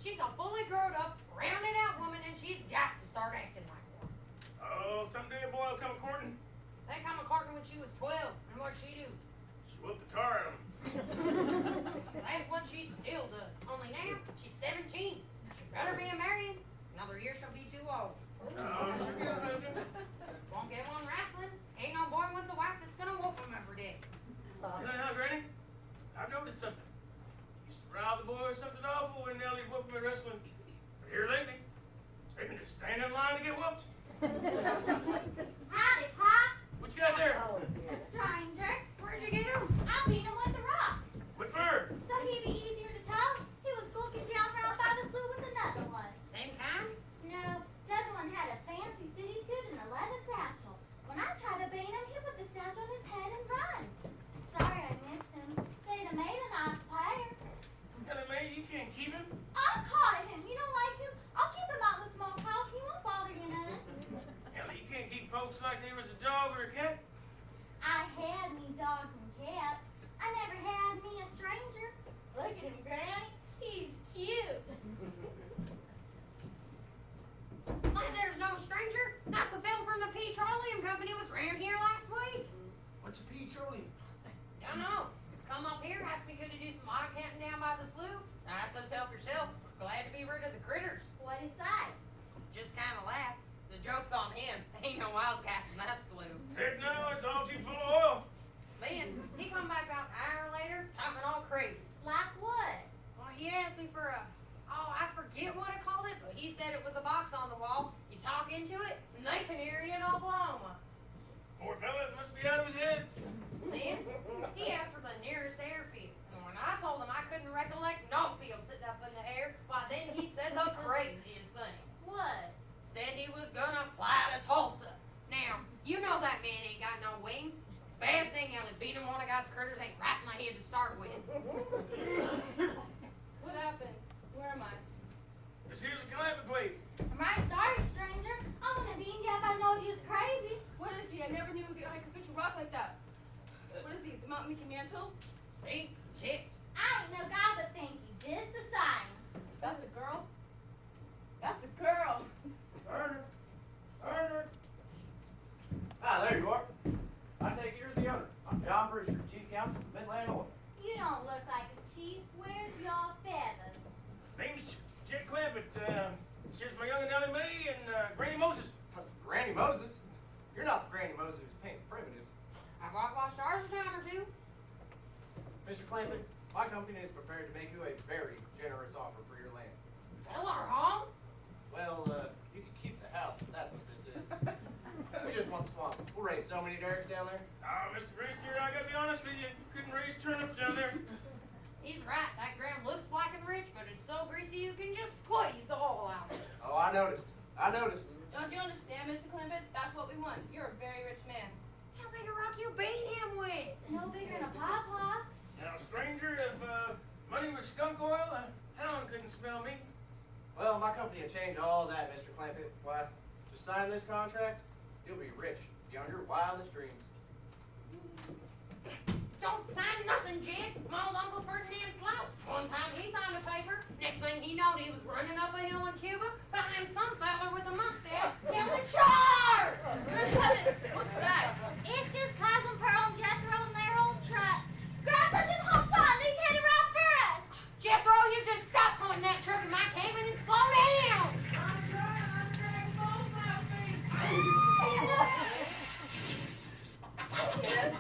She's a fully grown up, rounded out woman, and she's got to start acting like one. Oh, someday a boy will come courting. They come a-courting when she was 12, and what'd she do? She whooped the tar out of him. That's what she still does. Only now, she's 17. She better be married. Another year she'll be too old. Oh, she'll get a husband. Won't get one wrestling. Ain't no boy wants a wife that's gonna whoop him every day. Now, Granny, I've noticed something. You used to rile the boys something awful when Nellie whooped them at wrestling. But here lately, they've been just standing in line to get whooped. Howdy, Pop. What you got there? A stranger. Where'd you get him? I beat him with a rock. What for? So he'd be easier to tow. He was skulking down around by the slough with another one. Same kind? No, the other one had a fancy city suit and a leather satchel. When I tried to beat him, he put the satchel on his head and run. Sorry I missed him. They'd have made a nice player. Nellie Mae, you can't keep him. I caught him. You don't like him? I'll keep him out in the smokehouse. He won't bother you none. Nellie, you can't keep folks like they was a dog or a cat. I had me dogs and cats. I never had me a stranger. Look at him, Granny. He's cute. Like there's no stranger? That's a fellow from the Petroleum Company was around here last week. What's a petroleum? Don't know. Come up here, asked me could you do some odd camping down by the slough. I says help yourself. Glad to be rid of the critters. What'd he say? Just kind of laughed. The joke's on him. Ain't no wildcats in that slough. Heck no, it's all too full of oil. Then he come back about an hour later, talking all crazy. Like what? Well, he asked me for I forget what I called it, but he said it was a box on the wall. You talk into it, and they can hear you in Oklahoma. Poor fella must be out of his head. Then he asked for the nearest airfield. And when I told him I couldn't recollect no field sitting up in the air, why then he said the craziest thing. What? Said he was gonna fly to Tulsa. Now, you know that man ain't got no wings. Bad thing Ellie beating one of God's critters ain't right in my head to start with. What happened? Where am I? This here's a calamity place. Am I sorry, stranger? I'm gonna beat you if I know you was crazy. What is he? I never knew I could pitch a rock like that. What is he? The Mountain Mickey Mantle? See? Chicks. I ain't no guy but think you just the same. That's a girl? That's a girl! Turner! Turner! Ah, there you are. I take it you're the owner. I'm John Brewster, Chief Counsel for Midland Oil. You don't look like a chief. Where's your feathers? Name's Chet Clampett. Here's my young Nellie Mae and Granny Moses. Granny Moses? You're not the Granny Moses who's painting primitives. I've whitewashed ours a time or two. Mr. Clampett, my company is prepared to make you a very generous offer for your land. Sell our home? Well, you can keep the house if that's what this is. We just want the swamp. We'll raise so many derricks down there. Oh, Mr. Brewster, I gotta be honest with you. You couldn't raise turnips down there. He's right. That ground looks black and rich, but it's so greasy you can just squeeze the oil out of it. Oh, I noticed. I noticed. Don't you understand, Mr. Clampett? That's what we want. You're a very rich man. How big a rock you beat him with? No bigger than a pawpaw. Now, stranger, if money was skunk oil, a hound couldn't smell me. Well, my company will change all that, Mr. Clampett. Why, just sign this contract, you'll be rich beyond your wildest dreams. Don't sign nothing, Jed. My old Uncle Ferdinand Slout. One time he signed a paper. Next thing he knowed, he was running up a hill in Cuba behind some fella with a mustache yelling, "Charge!" Good heavens! What's that? It's just Cousin Pearl and Jethro in their old truck. Grab us and hop on. These headed right for us. Jethro, you just stop pulling that truck in my cabin and slow down. I'm trying both my feet. Yes?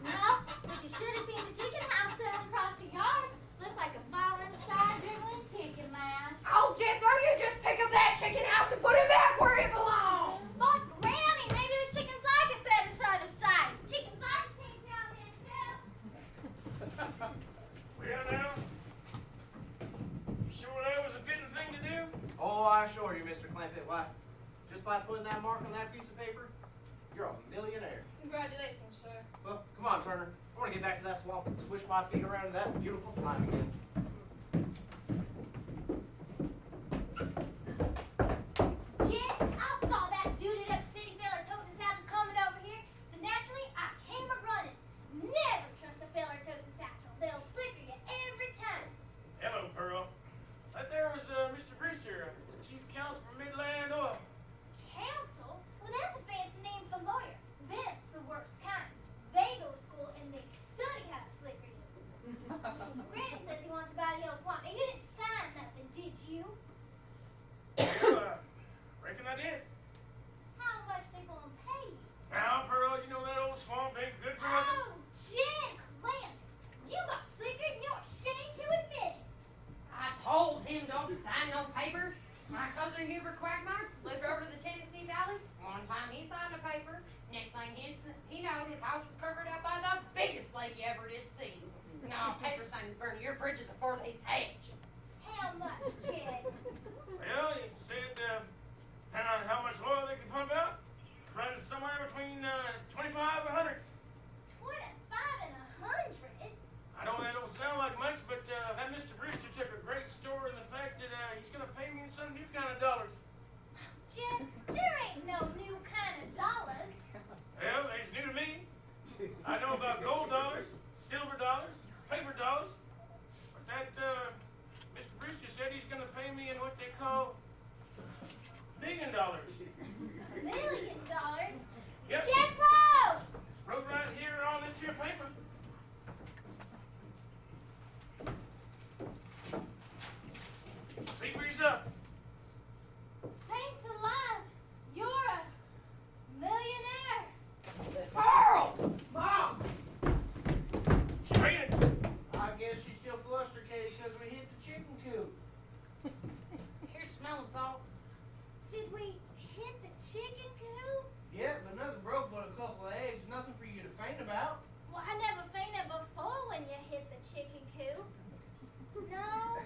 No, but you should have seen the chicken house sailing across the yard. Looked like a fallen star jiggling chicken mash. Oh, Jethro, you just pick up that chicken house and put it back where it belongs. But Granny, maybe the chickens like it better to the other side. Chickens like to change down there too. Well, now, you sure that was a fitting thing to do? Oh, I assure you, Mr. Clampett, why, just by putting that mark on that piece of paper, you're a millionaire. Congratulations, sir. Well, come on, Turner. I want to get back to that swamp and swish my feet around in that beautiful slime again. Jen, I saw that duded up city feller toting his satchel coming over here, so naturally I came a-running. Never trust a feller totes a satchel. They'll slicker you every time. Hello, Pearl. That there was Granny says he wants to buy your swamp, and you didn't sign nothing, did you? Well, reckon I did. How much they gonna pay you? Now, Pearl, you know that old swamp ain't good for nothing. Oh, Jen Clancy, you got slicker and you're ashamed to admit it. I told him don't sign no papers. My cousin Hubert Quagmire lived over to the Tennessee Valley. One time he signed a paper. Next thing he knowed, his house was covered up by the biggest lake you ever did see. No, paper signing burning your bridges a 4 days hedge. How much, Jen? Well, he said, depending on how much oil they could pump out, running somewhere between 25 and 100. 25 and 100? I know that don't sound like much, but that Mr. Brewster took a great store in the fact that he's going to pay me in some new kind of dollars. Jen, there ain't no new kind of dollars. Well, it's new to me. I know about gold dollars, silver dollars, paper dollars, but that Mr. Brewster said he's going to pay me in what they call $1 million. $1 million? Yep. Jethro! It's wrote right here on this here paper. Speak for yourself. Saints alive, you're a millionaire. Pearl! Mom! Straight it. I guess she's still flustered because we hit the chicken coop. Here's smelling salts. Did we hit the chicken coop? Yeah, but nothing broke but a couple of eggs. Nothing for you to faint about. Well, I never fainted before when you hit the chicken coop. No.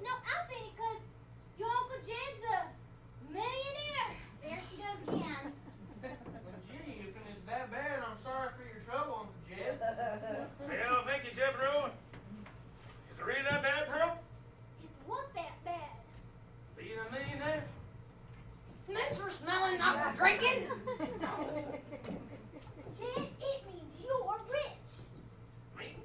No, I fainted because your Uncle Jed's a millionaire. There she goes again. Well, gee, if it's that bad, I'm sorry for your trouble, Uncle Jed. Well, thank you, Jethro. Is it really that bad, Pearl? Is what that bad? Being a millionaire? Lips are smelling, not for drinking. Jed, it means you're rich. Me?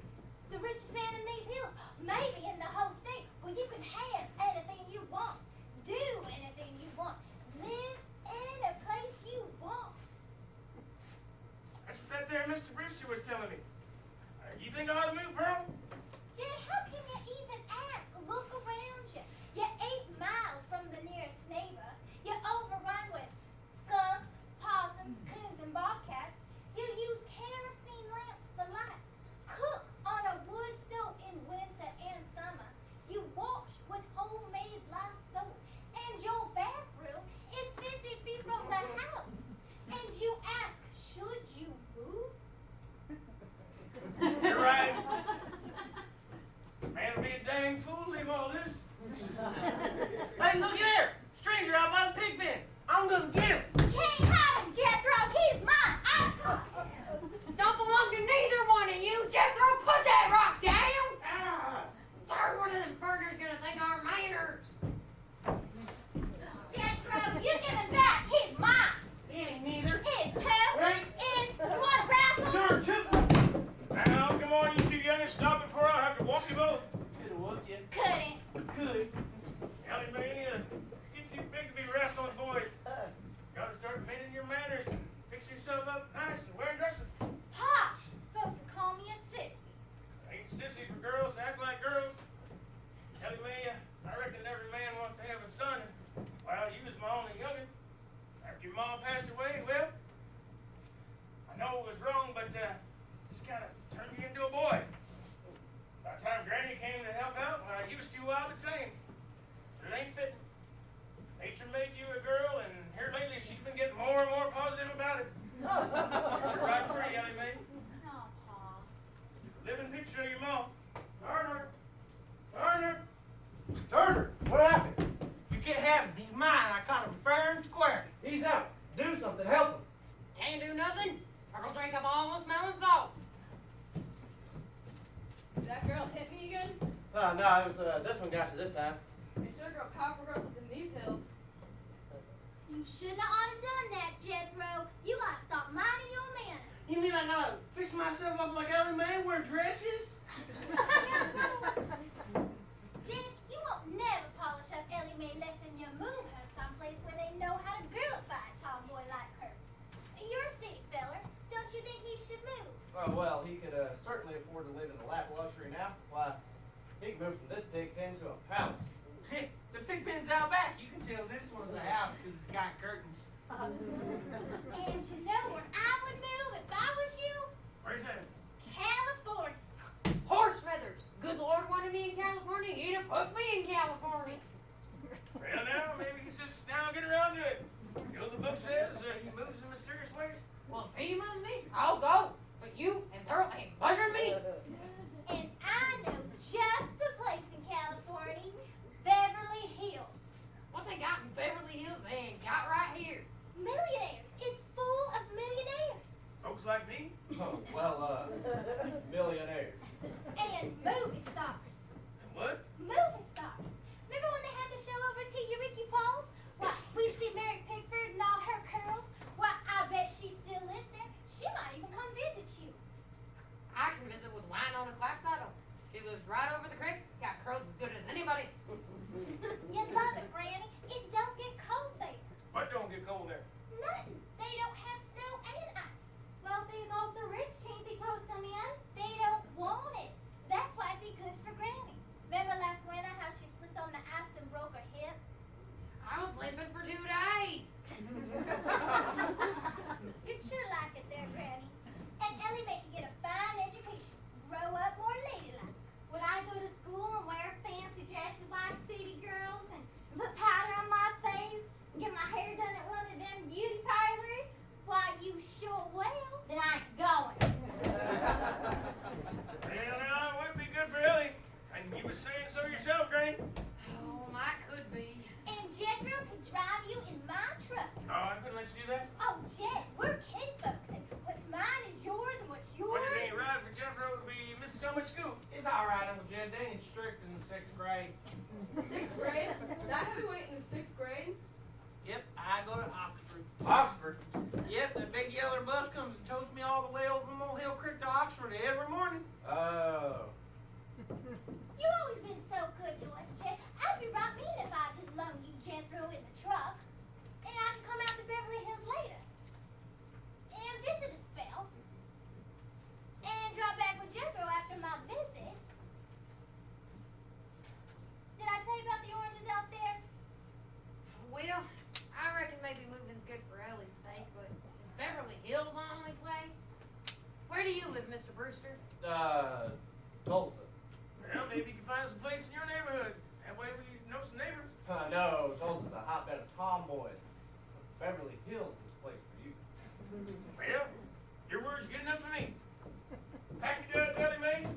The richest man in these hills, maybe in the whole state, where you can have anything you want, do anything you want, live any place you want. That's what that there Mr. Brewster was telling me. You think I ought to move, Pearl? Jed, how can you even ask? Look around you. You're 8 miles from the nearest neighbor. You're overrun with skunks, possums, coons, and bobcats. You use kerosene lamps for light. Cook on a wood stove in winter and summer. You wash with homemade lye soap. And your bathroom is 50 feet from the house. And you ask, should you move? You're right. Man, it'd be a dang fool to leave all this. Hey, look there! Stranger out by the pig pen. I'm gonna get him. Can't have him, Jethro. He's mine. I caught him. Don't belong to neither one of you. Jethro, put that rock down. Ah! Third one of them burners gonna think our manners. Jethro, you give him back. He's mine. He ain't neither. It's two. Right. It's, you want to wrestle? You're two. Now, come on, you two youngins, stop it before I have to walk you both. Could've whooped you. Couldn't. Could. Ellie Mae, you're too big to be wrestling with boys. Gotta start mending your manners and fix yourself up nice and wearing dresses. Posh. Folks will call me a sissy. Ain't sissy for girls to act like girls. Ellie Mae, I reckon every man wants to have a son. Well, you was my only youngin. After your mom passed away, well, I know it was wrong, but just kind of turned you into a boy. By the time Granny came to help out, you was too wild to tame. But it ain't fitting. Nature made you a girl, and here lately she's been getting more and more positive about it. You're right pretty, Ellie Mae. Oh, Pa. Living picture of your mom. Turner! Turner! Turner! What happened? You can't have him. He's mine. I caught him fair and square. He's out. Do something. Help him. Can't do nothing. I'll drink up all those smelling salts. Did that girl hit me again? No, it was this one got you this time. They sure grow powerful girls up in these hills. You shouldn't have done that, Jethro. You gotta stop minding your manners. You mean I gotta fix myself up like Ellie Mae, wear dresses? Jen, you won't never polish up Ellie Mae unless you move her someplace where they know how to girlify a tomboy like her. You're a city feller. Don't you think he should move? Oh, well, he could certainly hardly afford to live in the lap of luxury now. Why, he can move from this pig pen to a palace. The pig pen's out back. You can tell this one's a house because it's got curtains. And you know where I would move if I was you? Where's that? California. Horse feathers. Good Lord wanted me in California. He'd have put me in California. Well, now, maybe he's just now getting around to it. You know, the book says he moves in mysterious ways. Well, if he moves me, I'll go. But you and Pearl ain't buzzing me. And I know just the place in California, Beverly Hills. What they got in Beverly Hills, they ain't got right here. Millionaires. It's full of millionaires. Folks like me. Oh, well, millionaires. And movie stars. And what? Movie stars. Remember when they had the show over to Eureka Falls? Why, we'd see Mary Pickford and all her curls. Why, I bet she still lives there. She might even come visit you. I can visit with Winona Clapsaddle. She lives right over the creek. Got curls as good as anybody. You'd love it, Granny. It don't get cold there. What don't get cold there? Nothing. They don't have snow and ice. Wealthy is also rich, can't be told some in. They don't want it. That's why it'd be good for Granny. Remember last winter how she slipped on the ice and broke her hip? I was limping for 2 days. You'd sure like it there, Granny. And Ellie Mae can get a fine education. Grow up more ladylike. Would I go to school and wear fancy dresses like city girls and put powder on my face and get my hair done at one of them beauty parlors? Why, you sure will. Then I ain't going. Well, now, it would be good for Ellie. And you were saying so yourself, Granny. Oh, my could be. And Jethro can drive you in my truck. Oh, I couldn't let you do that. Oh, Jet, we're kid folks, and what's mine is yours, and what's yours. What it ain't right for Jethro to be missing so much school. It's all right, Uncle Jed. They ain't strict in the 6th grade. 6th grade? That heavyweight in the 6th grade? Yep, I go to Oxford. Oxford? Yep, that big yellow bus comes and tows me all the way over Molehill Creek to Oxford every morning. Oh. You always been so good to us, Jet. I'd be right mean if I didn't loan you Jethro in the truck. And I could come out to Beverly Hills later. And visit a spell. And drop back with Jethro after my visit. Did I tell you about the oranges out there? Well, I reckon maybe moving's good for Ellie's sake, but is Beverly Hills the only place? Where do you live, Mr. Brewster? Tulsa. Well, maybe you can find us a place in your neighborhood. That way we know some neighbors. No, Tulsa's a hotbed of tomboys. Beverly Hills is the place for you. Well, your word's good enough for me. Pack your duds, Ellie Mae.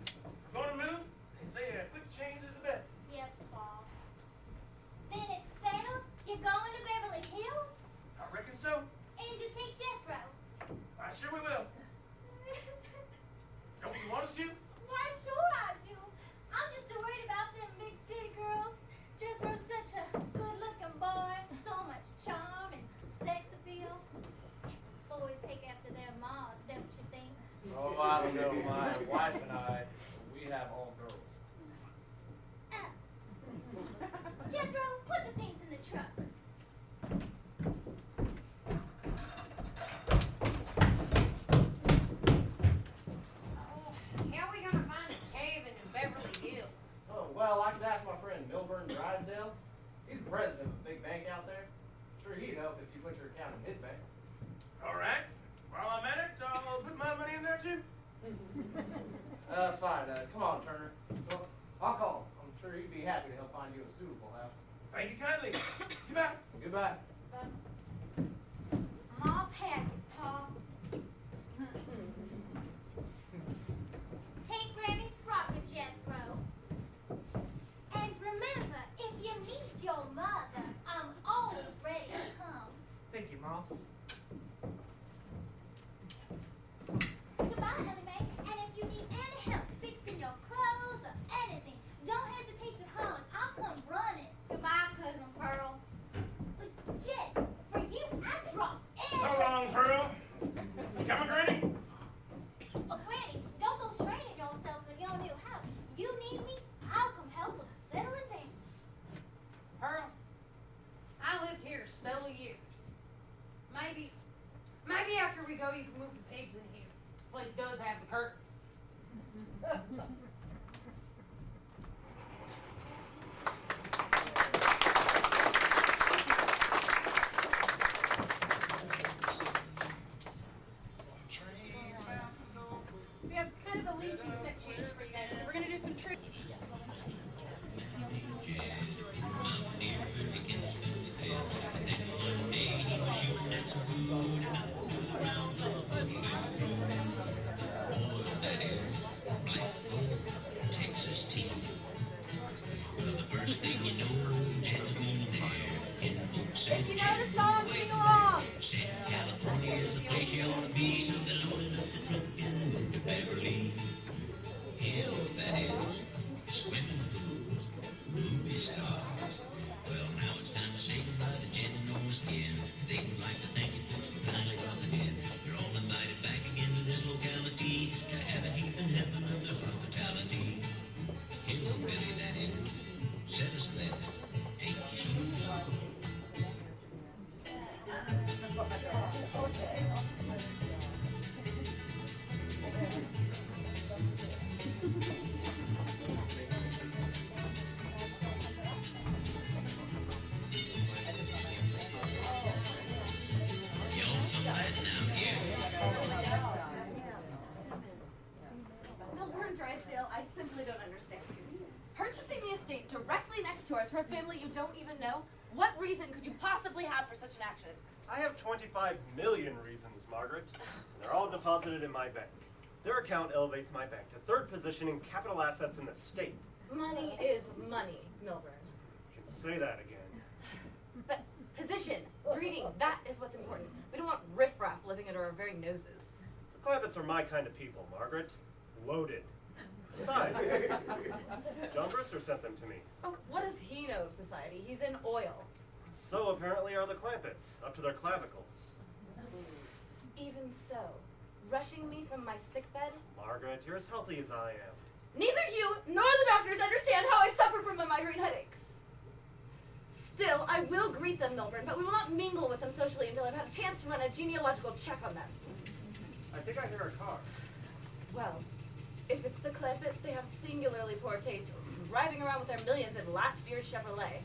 We're gonna move. They say a quick change is the best. Yes, Paul. Then it's settled? You're going to Beverly Hills? I reckon so. And you take Jethro? I sure we will. Don't you want us to? Why sure I do. I'm just worried about them big city girls. Jethro's such a good-looking boy. So much charm and sex appeal. Boys take after their moms, don't you think? Oh, I don't know. My wife and I, we have all girls. Jethro, put the things in the truck. Oh, how are we gonna find a cabin in Beverly Hills? Oh, well, I could ask my friend Milburn Drysdale. He's the president of a big bank out there. Sure, he'd help if you put your account in his bank. All right. While I'm at it, I'll put my money in there too. Fine. Come on, Turner. So, I'll call him. I'm sure he'd be happy to help find you a suitable house. Thank you kindly. Goodbye. Goodbye. I'll pack it, Paul. Take Granny's rocker, Jethro. And remember, if you meet your mother, I'm always ready to come. Thank you, Mom. Goodbye, Ellie Mae. And if you need any help fixing your clothes or anything, don't hesitate to call and I'll come running. Goodbye, Cousin Pearl. But Jet, understand. Purchasing the estate directly next to us for a family you don't even know? What reason could you possibly have for such an action? I have 25 million reasons, Margaret. And they're all deposited in my bank. Their account elevates my bank to third position in capital assets in the state. Money is money, Milburn. You can say that again. But position, breeding, that is what's important. We don't want riffraff living under our very noses. The Clampetts are my kind of people, Margaret. Loaded. Besides, John Brewster sent them to me. Oh, what does he know of society? He's in oil. So apparently are the Clampetts, up to their clavicles. Even so, rushing me from my sickbed? Margaret, you're as healthy as I am. Neither you nor the doctors understand how I suffer from my migraine headaches. Still, I will greet them, Milburn, but we will not mingle with them socially until I've had a chance to run a genealogical check on them. I think I hear a car. Well, if it's the Clampetts, they have singularly poor taste, driving around with their millions in last year's Chevrolet.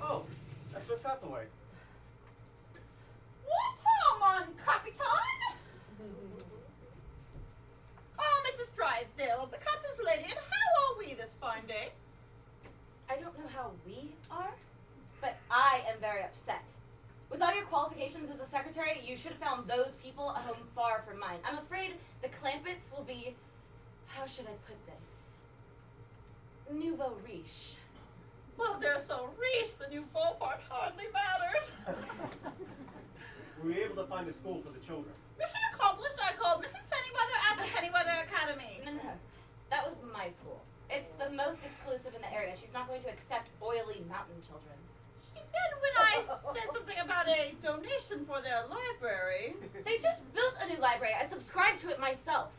Oh, that's Miss Hathaway. What's home on Capitan? Oh, Mrs. Drysdale, the captain's lady, and how are we this fine day? I don't know how we are, but I am very upset. With all your qualifications as a secretary, you should have found those people a home far from mine. I'm afraid the Clampetts will be, how should I put this, nouveau riche. Well, they're so riche, the new folk part hardly matters. Were we able to find a school for the children? Mission accomplished, I called Mrs. Pennyweather at the Pennyweather Academy. No. That was my school. It's the most exclusive in the area. She's not going to accept oily mountain children. She did when I said something about a donation for their library. They just built a new library. I subscribed to it myself.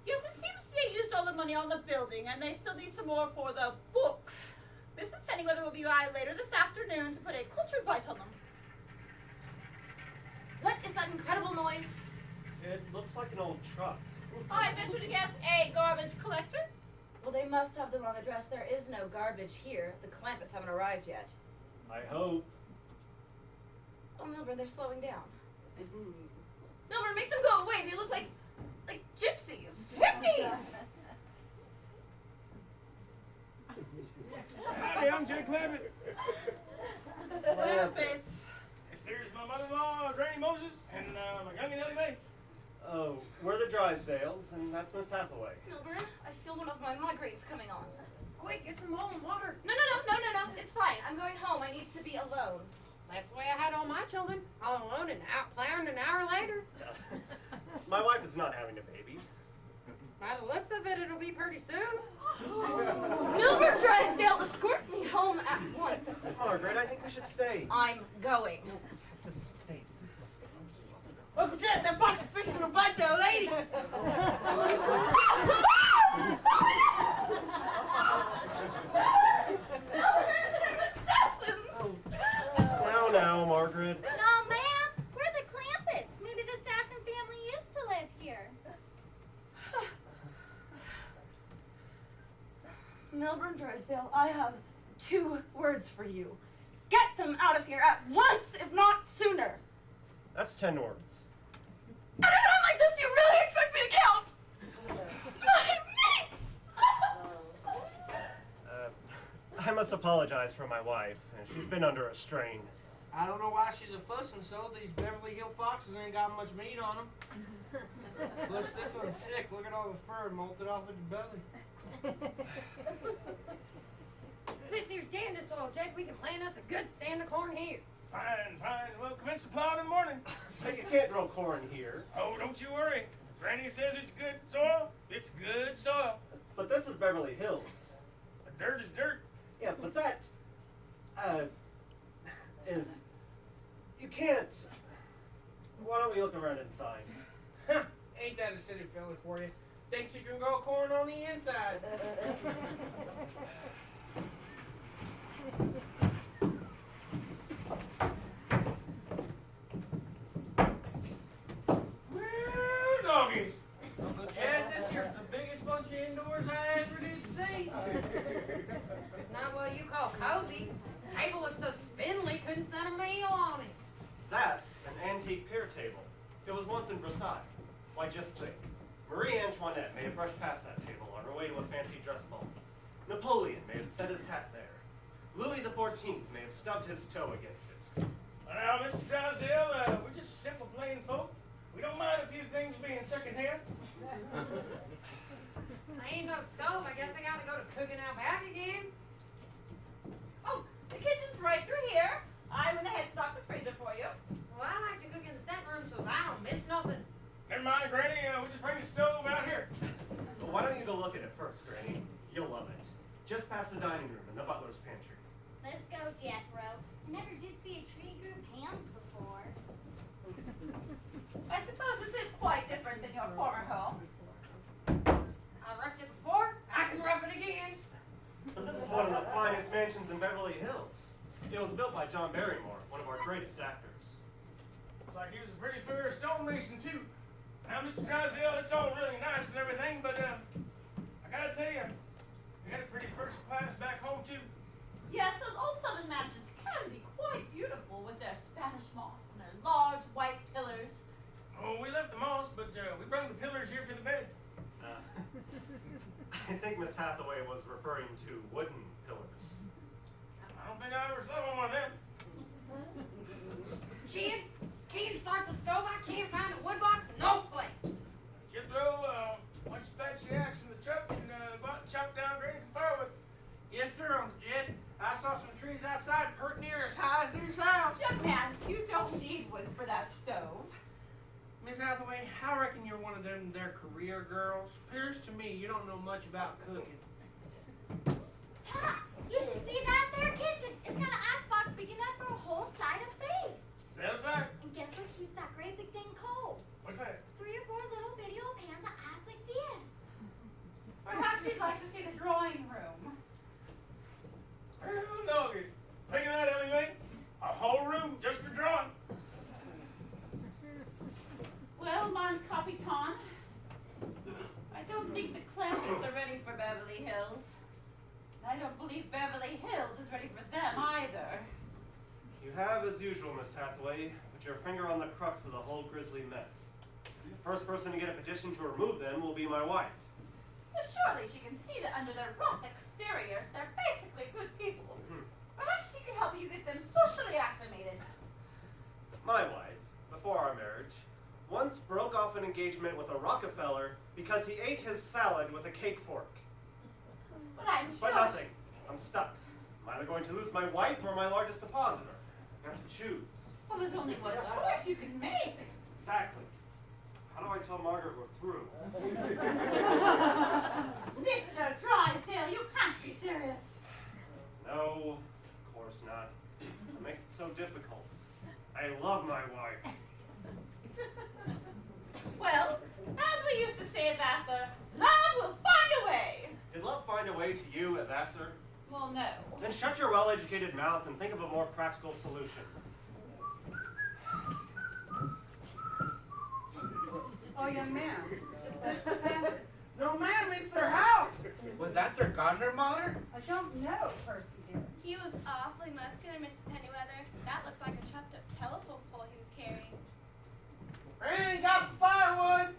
Yes, it seems they used all the money on the building, and they still need some more for the books. Mrs. Pennyweather will be by later this afternoon to put a cultured bite on them. What is that incredible noise? It looks like an old truck. I venture to guess a garbage collector. Well, they must have the wrong address. There is no garbage here. The Clampetts haven't arrived yet. I hope. Oh, Milburn, they're slowing down. Milburn, make them go away. They look like gypsies. Hippies! Howdy, I'm Jay Clampett. Clampetts. There's my mother-in-law, Granny Moses, and my youngin' Ellie Mae. Oh, we're the Drysdales, and that's Miss Hathaway. Milburn, I feel one of my migraines coming on. Quick, get some molten water. No. It's fine. I'm going home. I need to be alone. That's the way I had all my children. All alone and out plowing an hour later. My wife is not having a baby. By the looks of it, it'll be pretty soon. Milburn Drysdale, escort me home at once. Margaret, I think we should stay. I'm going. To stay. Uncle Jack, that fox is fixing to bite their lady. Now, Margaret. No, ma'am. We're the Clampetts. Maybe the Sassen family used to live here. Milburn Drysdale, I have 2 words for you. Get them out of here at once, if not sooner. That's 10 words. At a time like this, you really expect me to count? My I must apologize for my wife. She's been under a strain. I don't know why she's a fussing so. These Beverly Hill foxes ain't got much meat on them. Plus, this one's sick. Look at all the fur molted off its belly. This here's dandy soil, Jake. We can plant us a good stand of corn here. Fine. We'll commence the plowing in the morning. But you can't grow corn here. Oh, don't you worry. Granny says it's good soil. It's good soil. But this is Beverly Hills. The dirt is dirt. Yeah, but that, is, you can't, why don't we look around inside? Huh, ain't that a city fella for you? Thinks you can grow corn on the inside. Well, doggies. Uncle Jed, this here's the biggest bunch of indoors I ever did see. Not what you call cozy. The table looks so spindly, couldn't set a meal on it. That's an antique pier table. It was once in Versailles. Why, just think. Marie Antoinette made a brush past that table on her way to a fancy dress ball. set his hat there. Louis XIV may have stubbed his toe against it. Now, Mr. Drysdale, we're just simple plain folk. We don't mind a few things being secondhand. I ain't no stove. I guess I gotta go to cooking out back again. Oh, the kitchen's right through here. I went ahead and stocked the freezer for you. Well, I like to cook in the setting room so I don't miss nothing. Never mind, Granny, we'll just bring the stove out here. But why don't you go look at it first, Granny? You'll love it. Just past the dining room and the butler's pantry. Let's go, Jethro. I never did see a tree group hands before. I suppose this is quite different than your former home. I roughed it before. I can rough it again. But this is one of the finest mansions in Beverly Hills. It was built by John Barrymore, one of our greatest actors. Looks like he was a pretty fair stonemason, too. Now, Mr. Drysdale, it's all really nice and everything, but I gotta tell you, we had a pretty first class back home, too. Yes, those old southern mansions can be quite beautiful with their Spanish moss and their large white pillars. Oh, we left the moss, but we brought the pillars here for the beds. I think Miss Hathaway was referring to wooden pillars. I don't think I ever saw one of them. Jed, can't start the stove. I can't find a wood box. No place. Jethro, why don't you fetch the axe from the truck and go out and chop down Granny some firewood? Yes, sir, Uncle Jed. I saw some trees outside pretty near as high as this house. Young man, you don't need wood for that stove. Miss Hathaway, I reckon you're one of them their career girls. Appears to me you don't know much about cooking. Ha! You should see that there kitchen. It's got an icebox big enough for a whole side of beef. Is that a fact? And guess what keeps that great big thing cold? What's that? 3 or 4 little bitty old pans of ice like this. Perhaps you'd like to see the drawing room. Well, doggies. Thinking that, Ellie Mae? A whole room just for drawing. Well, mon capitan, I don't think the Clampets are ready for Beverly Hills. I don't believe Beverly Hills is ready for them either. You have, as usual, Miss Hathaway, put your finger on the crux of the whole grisly mess. The first person to get a petition to remove them will be my wife. Well, surely she can see that under their rough exteriors, they're basically good people. Perhaps she could help you get them socially acclimated. My wife, before our marriage, once broke off an engagement with a Rockefeller because he ate his salad with a cake fork. But I'm sure. But nothing. I'm stuck. I'm either going to lose my wife or my largest depositor. I have to choose. Well, there's only one choice you can make. Exactly. How do I tell Margaret we're through? Mr. Drysdale, you can't be serious. No, of course not. It makes it so difficult. I love my wife. Well, as we used to say at Vassar, love will find a way. Did love find a way to you at Vassar? Well, no. Then shut your well-educated mouth and think of a more practical solution. Oh, young man, is this the Clampets? No, ma'am, it's their house. Was that their gardener mother? I don't know, Percy dear. He was awfully muscular, Mrs. Pennyweather. That looked like a chopped up telephone pole he was carrying. Granny got the firewood.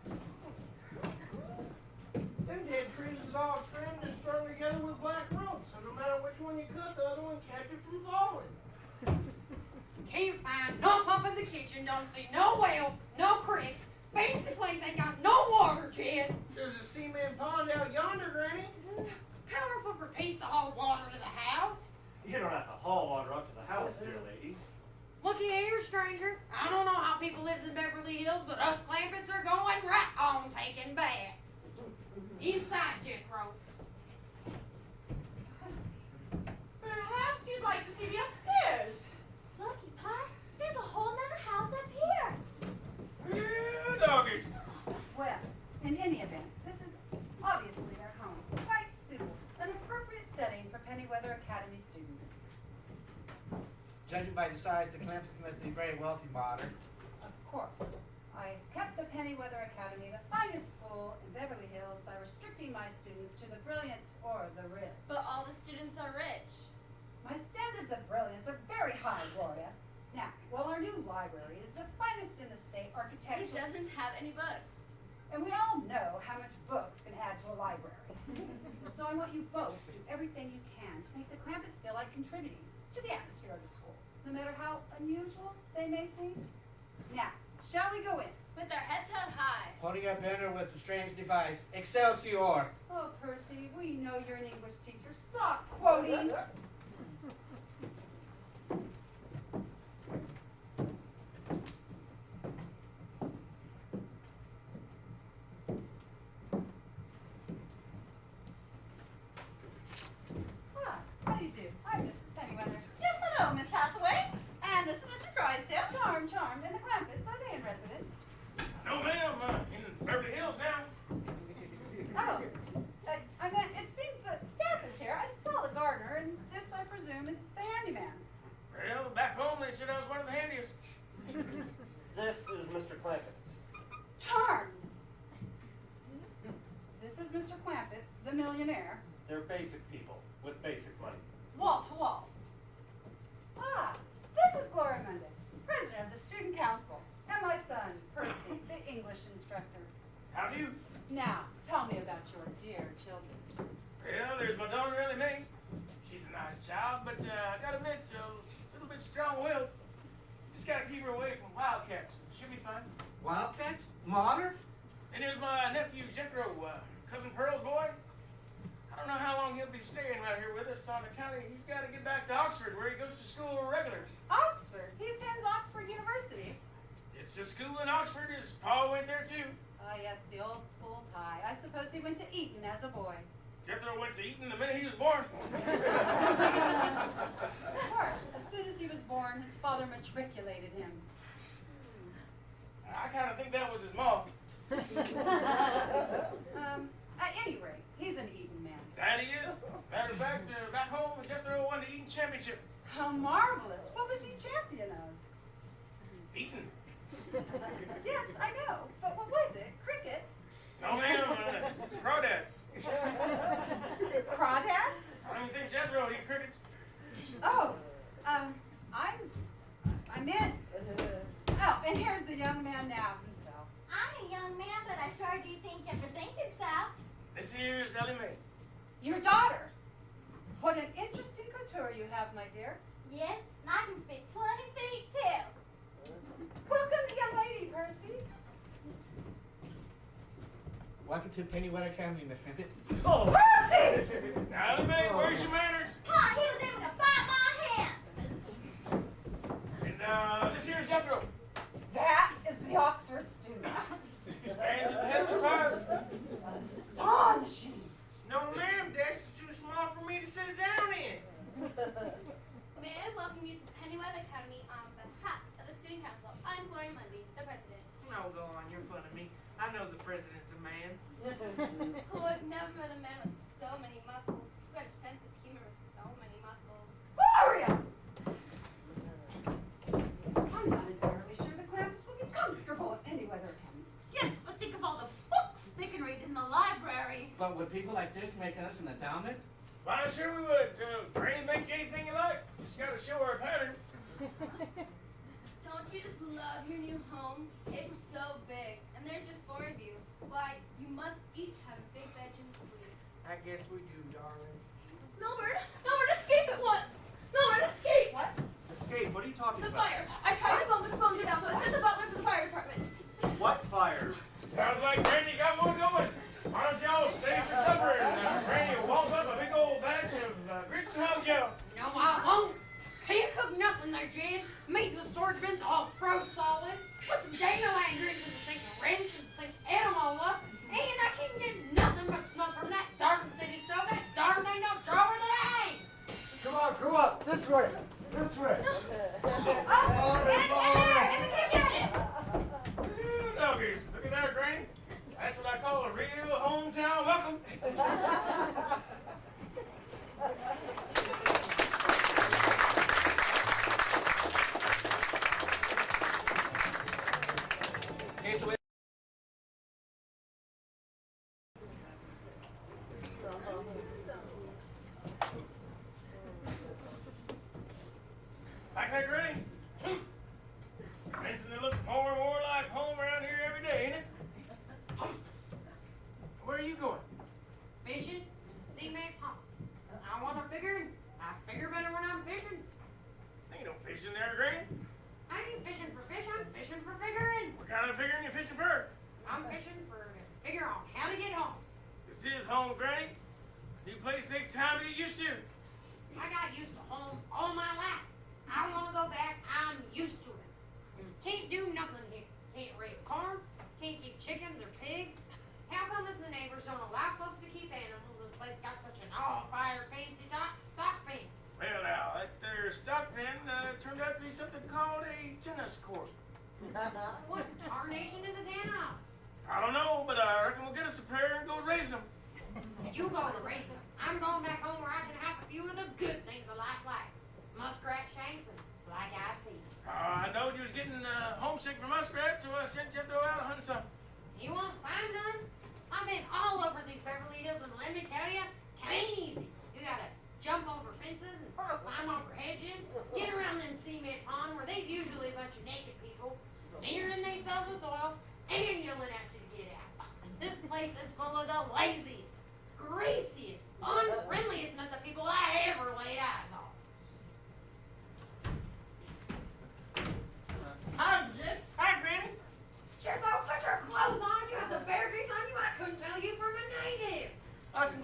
Them dead trees is all trimmed and strung together with black ropes, so no matter which one you cut, the other one kept it from falling. Can't find no pump in the kitchen. Don't see no well, no creek. Fancy place ain't got no water, Jed. There's a cement pond out yonder, Granny. Powerful for peace to haul water to the house. You don't have to haul water up to the house, dear lady. Looky here, stranger. I don't know how people lives in Beverly Hills, but us Clampets are going right on taking baths. Inside, Jethro. Perhaps you'd like to see me upstairs. Looky, Pa, there's a whole nother house up here. Yeah, doggies. Well, in any event, this is obviously their home. Quite suitable. An appropriate setting for Pennyweather Academy students. Judging by the size, the Clampets must be very wealthy, Mater. Of course. I kept the Pennyweather Academy the finest school in Beverly Hills by restricting my students to the brilliant or the rich. But all the students are rich. My standards of brilliance are very high, Gloria. Now, while our new library is the finest in the state He architecturally, doesn't have any books. and we all know how much books can add to a library. So I want you both to do everything you can to make the Clampetts feel like contributing to the atmosphere of the school, no matter how unusual they may seem. Now, shall we go in? With our heads held high. Holding up banner with a strange device. Excelsior! Oh, Percy, we know you're an English teacher. Stop quoting. Ah, how do you do? I'm Mrs. Pennyweather. Yes, hello, Miss Hathaway. And this is Mrs. Drysdale. Charmed. And the Clampetts, are they in residence? No, ma'am. In Beverly Hills now. Oh, I meant, it seems that staff is here. I saw the gardener, and this, I presume, is the handyman. Well, back home they said I was one of the handiest. This is Mr. Clampett. Charmed. This is Mr. Clampett, the millionaire. They're basic people with basic money. Wall to wall. Ah, this is Gloria Monday, president of the student council, and my son, Percy, the English instructor. How do you? Now, tell me about your dear children. Well, there's my daughter, Ellie Mae. She's a nice child, but I gotta admit, a little bit strong-willed. Just gotta keep her away from wildcats. She'll be fine. Wildcat? Modern? And there's my nephew, Jethro, cousin Pearl's boy. I don't know how long he'll be staying right here with us on account of he's got to get back to Oxford, where he goes to school regular. Oxford. He attends Oxford University. It's a school in Oxford. His pa went there too. Ah, yes, the old school tie. I suppose he went to Eton as a boy. Jethro went to Eton the minute he was born. Of course, as soon as he was born, his father matriculated him. I kind of think that was his mom. At any rate, he's an Eton man. That he is. Matter of fact, back home, Jethro won the Eton championship. How marvelous. What was he champion of? Eton. Yes, I know. But what was it? Cricket? No, ma'am. It's crawdad. Crawdad? I don't even think Jethro eat crickets. Oh, I meant. Oh, and here's the young man now himself. I'm a young man, but I sure do think of the thinking so. This here is Ellie Mae. Your daughter. What an interesting couture you have, my dear. Yes, and I can speak 20 feet too. Welcome, young lady, Percy. Welcome to Pennyweather Academy, Miss Clampett. Oh! Percy! Now, Ellie Mae, where's your manners? Pa, he was able to bite my hand. And this here is Jethro. That is the Oxford student. He stands at the head of his class. Astonishing. No, ma'am, this is too small for me to sit down in. May I welcome you to Pennyweather Academy on behalf of the Student Council. I'm Gloria Mundy, the president. No, go on, you're fun of me. I know the president's a man. Who I've never met a man with so many muscles. Who had a sense of humor with so many muscles. Gloria! I'm not entirely sure the Clampetts will be comfortable at Pennyweather Academy. Yes, but think of all the books they can read in the library. But would people like this make us an endowment? Why, sure we would. Granny, make anything you like. Just gotta show her a pattern. Don't you just love your new home? It's so big, and there's just 4 of you. Why, you must each have a big bedroom suite. I guess we do, darling. Milbert, escape at once! Milbert, escape! What? Escape? What are you talking The about? fire. I tried to phone, but the phones are down, so I sent the butler to the fire department. What fire? Sounds like Granny got one going. Why don't y'all stay for supper and Granny will walk up a big old batch of grits and hog shells. No, I won't. Can't cook nothing there, Jed. Meat in the storage bin's all froze solid. Put some dandelion greens in the sink and rinse and sink, add them all up. And I can't get nothing but smoke from that darn city stove. That darn thing don't drawer that I ain't. Come on, this way. This way. In the kitchen! Yeah, doggies, look at that, Granny. That's what I call a real hometown welcome. Okay, so Like that, Granny? Makes it look more and more like home around here every day, ain't it? Where are you going? Fishing. figure better when I'm fishing. Ain't no fish in there, Granny. I ain't fishing for fish, I'm fishing for figuring. What kind of figuring you fishing for? I'm fishing for to figure out how to get home. This is home, Granny. New place takes time to get used to. I got used to home all my life. I don't want to go back. I'm used to it. Can't do nothing here. Can't raise corn. Can't keep chickens or pigs. How come if the neighbors don't allow folks to keep animals, this place got such an all-fire fancy stock pen? Well, now, that there stock pen turned out to be something called a tennis court. What tarnation is a den house? I don't know, but I reckon we'll get us a pair and go raising them. You go to raise them. I'm going back home where I can have a few of the good things of life like muskrat shanks and black-eyed peas. I know you was getting homesick for muskrat, so I sent you to go out hunting some. You won't find none? I've been all over these Beverly Hills, and let me tell you, it ain't easy. You gotta jump over fences and climb over hedges, get around them cement ponds where there's usually a bunch of naked people smearing themselves with oil and yelling at you to get out. This place is full of the laziest, greasiest, unfriendliest of people I ever laid eyes on. Hi, Jim. Hi, Granny. Chippo, put your clothes on. You have the bare grease on you. I couldn't tell you from a native. Us and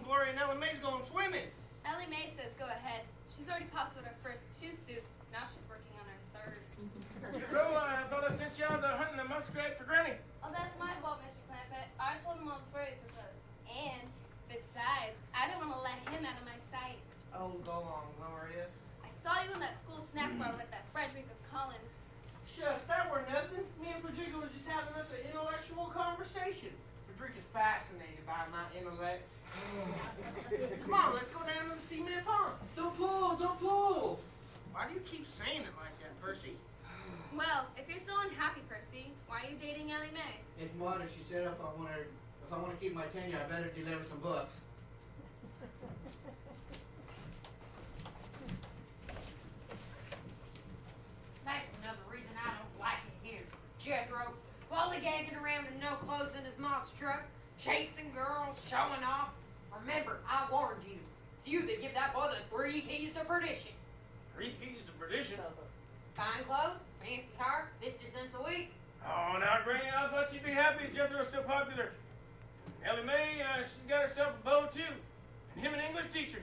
Gloria and Ella Mae's going swimming. Ellie Mae says go ahead. She's already popped with her first 2 suits. Now she's working on her 3rd. Bro, I thought I sent you out hunting a muskrat for Granny. Oh, that's my fault, Mr. Clampett. I told him all the birds were closed. And besides, I didn't want to let him out of my sight. Oh, go on, Gloria. I saw you in that school snack bar with that Frederick of Collins. Shucks, that were nothing. Me and Frederica was just having us an intellectual conversation. Frederica's fascinated by my intellect. Come on, let's go down to the cement pond. Don't pull, don't pull. Why do you keep saying it like that, Percy? Well, if you're so unhappy, Percy, why are you dating Ellie Mae? It's Mother. She said if I want to keep my tenure, I better deliver some books. That's another reason I don't like it here. Jethro, lollygagging around in no clothes in his mom's truck, chasing girls, showing off. Remember, I warned you. It's you that give that boy the 3 keys to perdition. 3 keys to perdition. Fine clothes, fancy car, 50 cents a week. Oh, now, Granny, I thought you'd be happy Jethro's so popular. Ellie Mae, she's got herself a beau, too. And him an English teacher.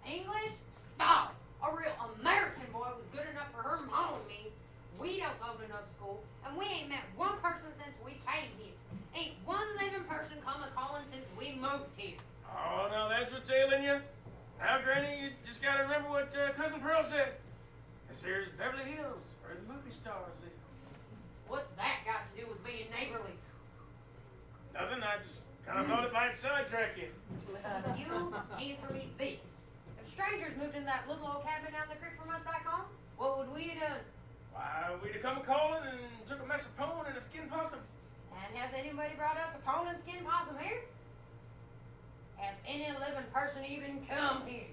English? Stop! A real American boy was good enough for her mom and me. We don't go to no school, and we ain't met one person since we came here. Ain't one living person come a-calling since we moved here. Oh, now that's what's ailing you. Now, Granny, you just gotta remember what Cousin Pearl said. This here's Beverly Hills, where the movie stars live. What's that got to do with being neighborly? Nothing, I just kind of thought it might sidetrack you. You answer me this. If strangers moved in that little old cabin down the creek from us back home, what would we have done? Why, we'd have come a-calling and took a mess of pone and a skinned possum. And has anybody brought us a pone and skin possum here? Has any living person even come here?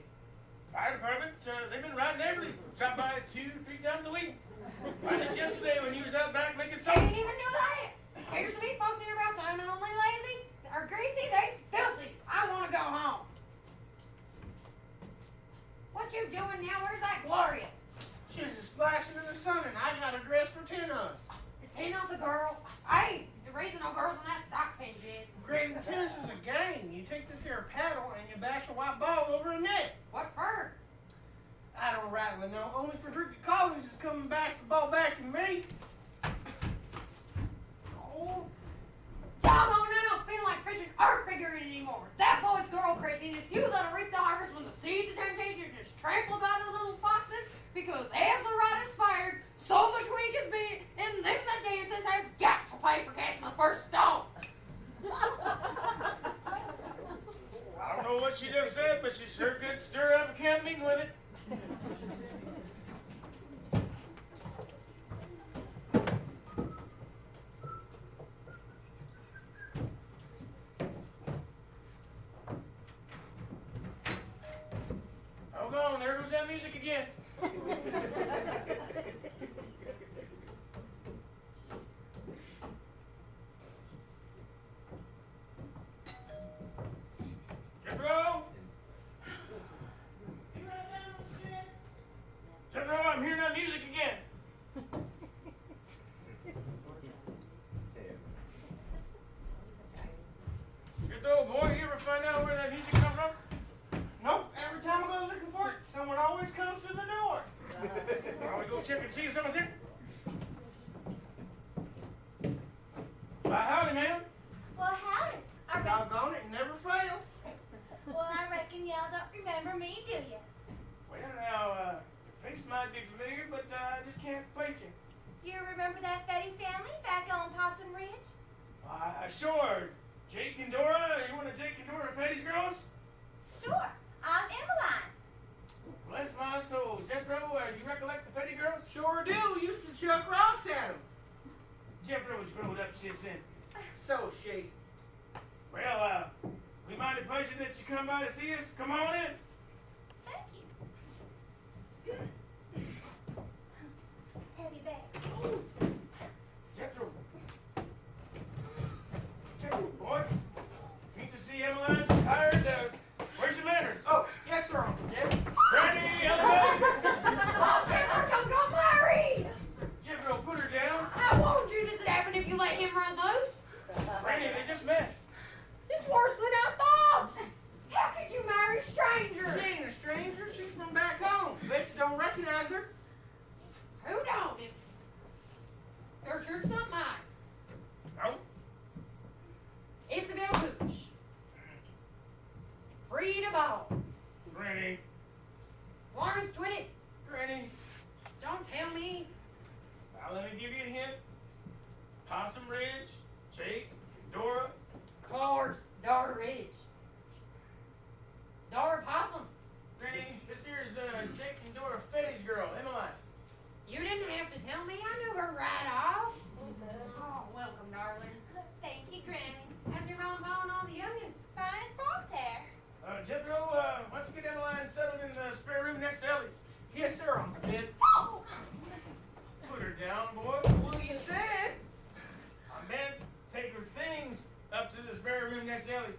Fire department, they've been riding every. Dropped by 2-3 times a week. Right just yesterday when you was out back making They soap. didn't even do that. Here's me folks here about so not only lazy, or greasy, they's filthy. I want to go home. What you doing now? Where's that Gloria? She's just splashing in the sun, and I got a dress for 10 us. Is Tenos a girl? I ain't raising no girls in that sock pen, Jed. Grading tennis is a game. You take this here paddle and you bash a white ball over a net. What for? I don't rattle know. Only Frederica Collins is coming to bash the ball back at me. Oh. Doggone, I don't feel like fishing or figuring anymore. That boy's girl crazy, and it's you that'll reap the harvest when the seeds of temptation are just trampled by the little foxes. Because as the rod is fired, so the twig is bent, and them that dances has got to pay for casting the first stone. I don't know what she just said, but she sure could stir up a camp meeting with it. Oh, go on, there goes that music again. Jethro? see if someone's here. Why, howdy, ma'am. Well, howdy. Doggone it, never fails. Well, I reckon y'all don't remember me, do you? Well, now, your face might be familiar, but I just can't place you. Do you remember that Fetty family back on Possum Ridge? Sure. Jake and Dora, you want to Jake and Dora Fetty's girls? Sure. I'm Emmeline. Bless my soul. Jethro, you recollect the Fetty girls? Sure do. Used to chuck rocks at him. Jethro's grown up since then. So she. Well, we mighty pleasure that you come by to see us. Come on in. Thank you. Heavy bag. Jethro. Jethro, boy. Need to see Emmeline. She's tired. Where's your manners? Oh, yes, sir, Uncle Jim. Granny, elevate! Oh, Jethro, don't go married! Jethro, put her down. I warned you this would happen if you let him run loose. Granny, they just met. It's worse than I thought. How could you marry strangers? She ain't a stranger. She's from back home. Bet you don't recognize her. Who don't? It's Gertrude something. No? Isabel Hooch. Frida Balls. Granny. Florence Twitty. Granny. Don't tell me. Now, let me give you a hint. Possum Ridge, Jake, Dora. Course, Dora Ridge. Dora Possum. Granny, this here's Jake and Dora Fetty's girl, Emmeline. You didn't have to tell me. I knew her right off. Oh, welcome, darling. Thank you, Granny. How's your mom, Pa, and all the youngins? Fine as frog's hair. Jethro, why don't you get Emmeline settled in the spare room next to Ellie's? Yes, sir, Uncle Jim. Put her down, boy. Well, you said. I meant take her things up to the spare room next to Ellie's.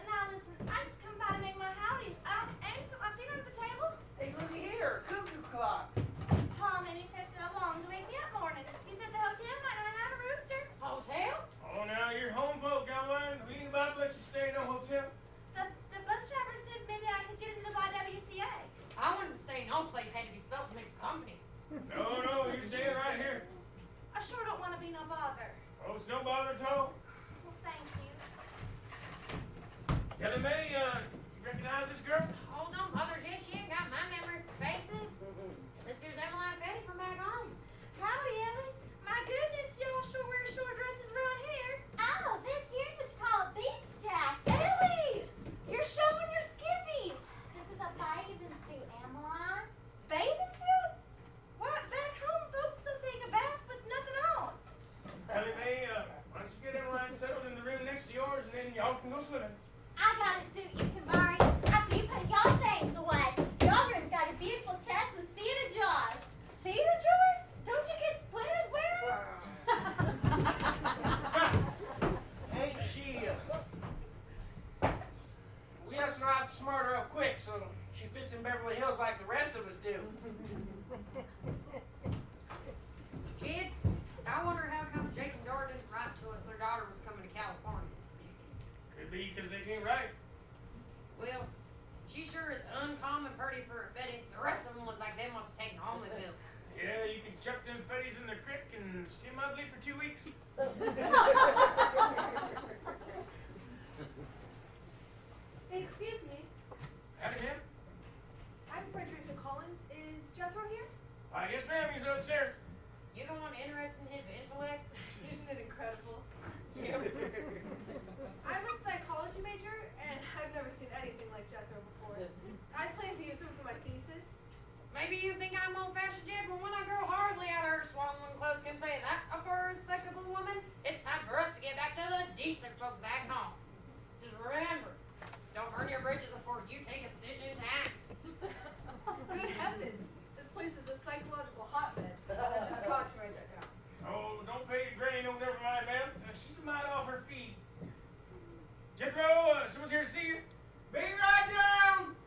Now listen, I just come by to make my howdies. I ain't put my feet under the table. Hey, looky here, cuckoo clock. Pa made me fetch it along to wake me up morning. He said the hotel might not have a rooster. Hotel? Oh, now you're home folk, Emmeline. We ain't about to let you stay in no hotel. The bus driver said maybe I could get into the YWCA. I wouldn't say no place had to be spelled mixed company. No, you're staying right here. I sure don't want to be no bother. Oh, it's no bother at all. Well, thank you. Kelly May, you recognize this girl? Oh, don't bother, Jake. She ain't got my memory for faces. This here's Emmeline Fetty from back home. Howdy, Ellie. My goodness, y'all sure wear short dresses around here. Oh, this here's what you call a beach jacket. Ellie, you're showing your skippies. This is a bathing suit, Emmeline. Bathing suit? What? Back home, folks still take a bath with nothing on. Kelly May, why don't you get Emmeline settled in the room next to yours and then y'all can go swimming. I got a suit you can borrow after you put your things away. Your room's got a beautiful chest of cedar jars. Cedar jars? Don't you get splinters with them? Ain't she? We have to know how to smart her up quick so she fits in Beverly Hills like the rest of us do. Kid, I wonder how come Jake and Dora didn't write to us their daughter was coming to California. Could be because they can't write. Well, she sure is uncommon pretty for a Fetty. The rest of them look like they must have taken home with milk. Yeah, you can chuck them Fetties in the creek and skim ugly for 2 weeks. Excuse me. Howdy, ma'am. I'm Frederica Collins. Is Jethro here? Why, yes, ma'am, he's upstairs. You the one interested in his intellect? Isn't it incredible? I'm a psychology major, and I've never seen anything like Jethro before. I plan to use him for my thesis. Maybe you think I'm old-fashioned, Jed, but when I grow hardly out of her swaddling clothes can say that of a respectable woman, it's time for us to get back to the decent folks back home. Just remember, don't burn your bridges before you take a stitch in time. Good heavens! This place is a psychological hotbed. I just got to write that down. Oh, don't pay your granny no never mind, ma'am. She's a mite off her feet. Jethro, someone's here to see you. Be right down!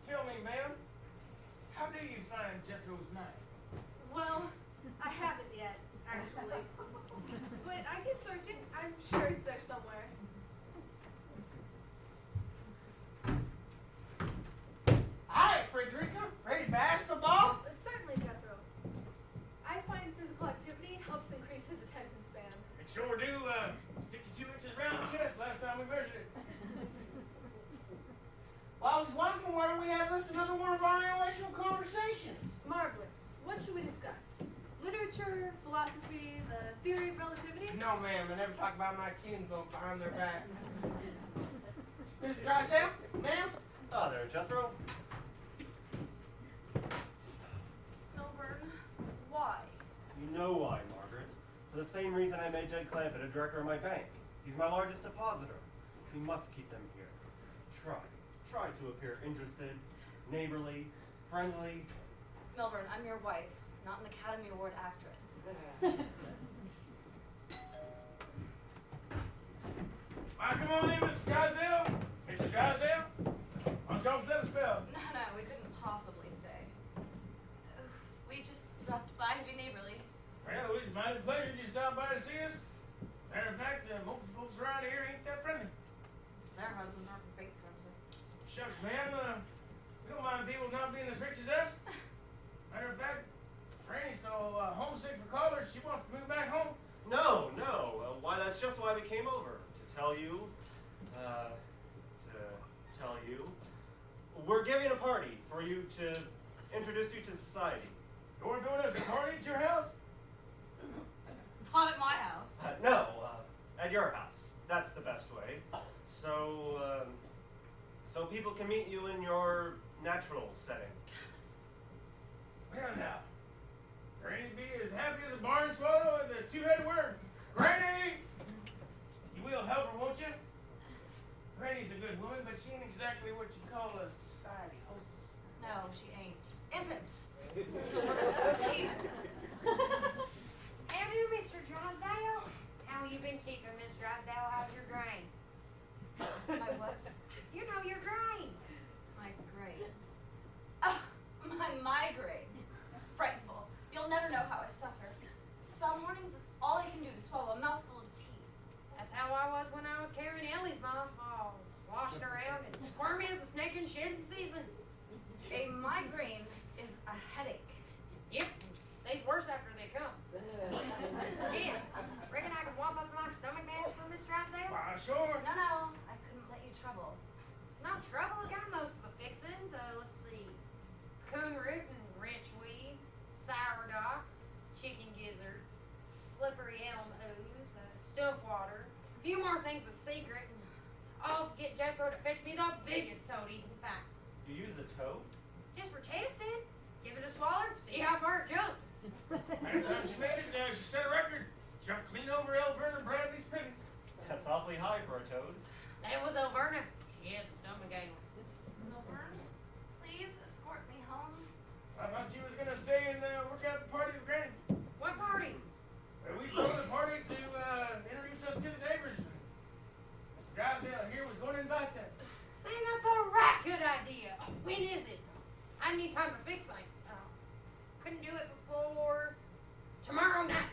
Tell me, ma'am, how do you find Jethro's knife? Well, I haven't yet, actually. But I keep searching. I'm sure it's there somewhere. All right, Frederica. Ready to bash the ball? why don't we have this another one of our intellectual conversations? Marvelous. What should we discuss? Literature, philosophy, the theory of relativity? No, ma'am. I never talk about my kinfolk behind their back. Mr. Drysdale, ma'am? Ah, there, Jethro. Milburn, why? You know why, Margaret. For the same reason I made Jed Clampett a director of my bank. He's my largest depositor. We must keep them here. Try to appear interested, neighborly, friendly. Milburn, I'm your wife, not an Academy Award actress. Why, come on in, Mr. Drysdale. Mr. Drysdale? Why don't y'all set a spell? No, we couldn't possibly stay. We just dropped by to be neighborly. Well, it's my pleasure you stopped by to see us. Matter of fact, most folks around here ain't that friendly. Their husbands aren't great presidents. Shucks, man, we don't mind people not being as rich as us. Matter of fact, Granny's so homesick for college, she wants to move back home. No. Why, that's just why we came over. To tell you. We're giving a party for you to introduce you to society. You're doing us a party at your house? Not at my house. No, at your house. That's the best way. So people can meet you in your natural setting. Well now, Granny be as happy as a barn swallow with a two-headed worm. Granny! You will help her, won't you? Granny's a good woman, but she ain't exactly what you call a society hostess. No, she ain't. Isn't. Howdy, Mr. Drysdale. How you been keeping, Miss Drysdale? How's your grain? My what? You know your grain. My grain. Oh, my migraine. Frightful. You'll never know how I suffer. Some mornings, it's all I can do to swallow a mouthful of tea. That's how I was when I was carrying Ellie's mom. Oh, sloshing around and squirmy as a snake in shedding season. A migraine is a headache. Yep, they's worse after they come. Jen, reckon I can whop up my stomach mask for Miss Drysdale? Why, sure. No, I couldn't let you trouble. It's no trouble. I got most of the fixings. Let's see. Coon root and wrench weed, sourdough, chicken gizzards, slippery elm ooze, stump water, a few more things a secret, and I'll get Jethro to fetch me the biggest toad he can find. You use a toad? Just for testing. Give it a swaller, see how far it jumps. Last time she made it, she set a record. Jumped clean over Verna Bradley's pin. That's awfully high for a toad. That was Verna. She had the stomach ache. Milburn, please escort me home. I thought you was gonna stay and work out the party with Granny. What party? Well, we thrown a party to introduce us to the neighbors. Mr. Drysdale here was going to invite them. See, that's a right good idea. When is it? I need time to fix things. Couldn't do it before tomorrow night.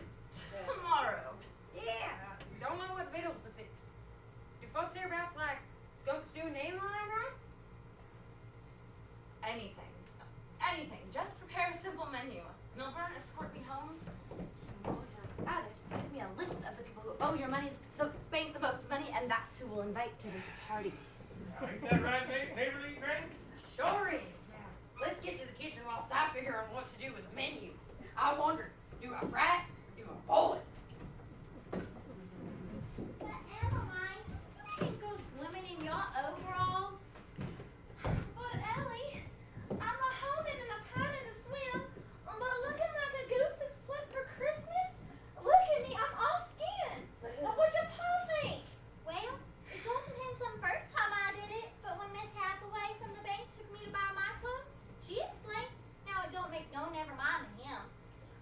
Tomorrow. Yeah, don't know what victuals to fix. Do folks hereabouts like skunks doing dandelion rice? Anything. Just prepare a simple menu. Milburn, escort me home. And while you're at it, give me a list of the people who owe your money, the bank the most money, and that's who we'll invite to this party. Ain't that right, neighborly, Granny? Sure is. Now, let's get to the kitchen whilst I figure out what to do with the menu. I wonder, do I fry it or do I boil it? But Emmeline, you can't go swimming in your overalls. But Ellie, I'm a honing and a pattern to swim, but looking like a goose that's plucked for Christmas? Look at me, I'm all skin. What'd your pa think? Well, it jolted him some first time I did it, but when Miss Hathaway from the bank took me to buy my clothes, she explained, now it don't make no never mind to him.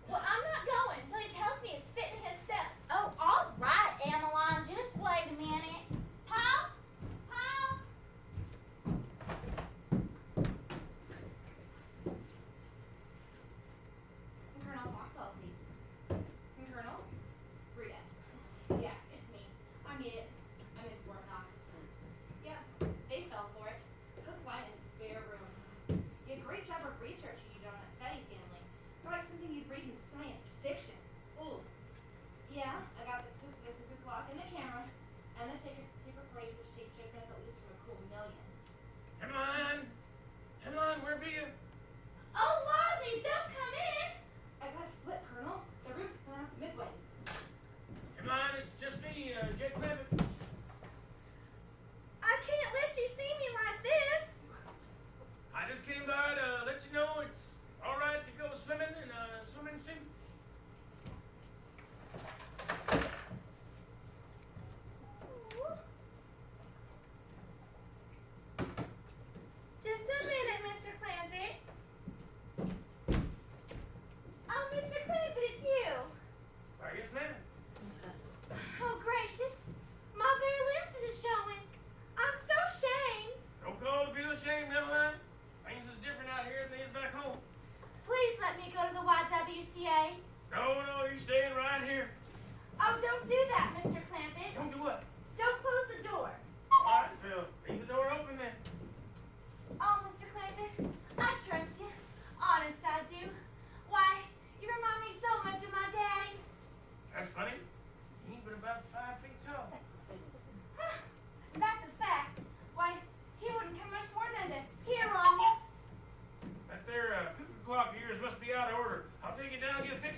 Well, I'm not going until he tells me it's fitting himself. Oh, all right, Emmeline, just wait a minute. Pa? Pa?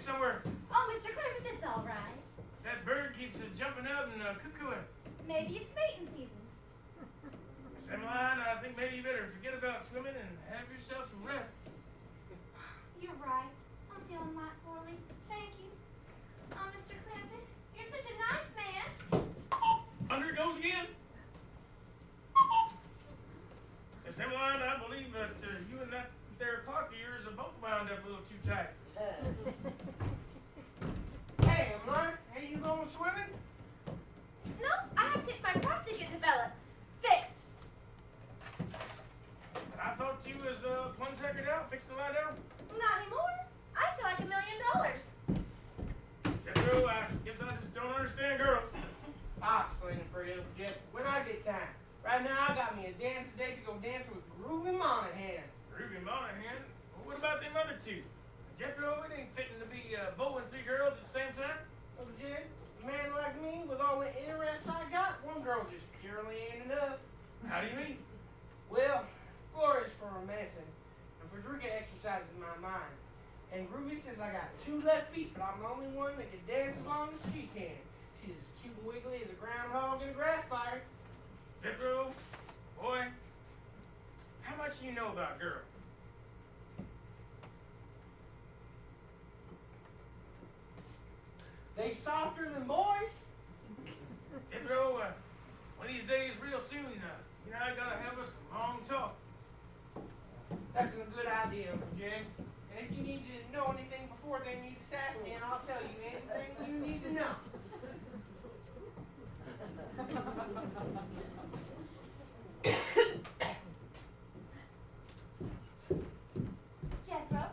somewhere. Oh, Mr. Clampett, it's all right. That bird keeps jumping out and cuckooing. Maybe it's mating season. Miss Emmeline, I think maybe you better forget about swimming and have yourself some rest. You're right. I'm feeling mighty poorly. Thank you. Oh, Mr. Clampett, you're such a nice man. Under it goes again. Miss Emmeline, I believe that you and that there clock of yours are both wound up a little too tight. Hey, Emmeline, are you going swimming? No, I have to take my clock to get developed. Fixed. I thought you was plumb tuckered out, fixing to lie down. Not anymore. I feel like $1 million. Jethro, I guess I just don't understand girls. I'll explain it for you, Jet, when I get time. Right now, I got me a dance date to go dance with Groovy Monahan. Ruby Monahan? Well, what about them other two? Jethro, it ain't fitting to be bowling 3 girls at the same time. Well, Jet, a man like me, with all the interests I got, one girl just purely ain't enough. How do you mean? Well, Gloria's for romancing, and Frederica exercises my mind. And Groovy says I got 2 left feet, but I'm the only one that can dance as long as she can. She's as cute and wiggly as a groundhog in a grass fire. Jethro, boy, how much do you know about girls? They softer than boys. Jethro, one of these days, real soon, you and I gotta have us a long talk. That's a good idea, Uncle Jed. And if you need to know anything before then, you just ask me and I'll tell you anything you need to know. Jethro,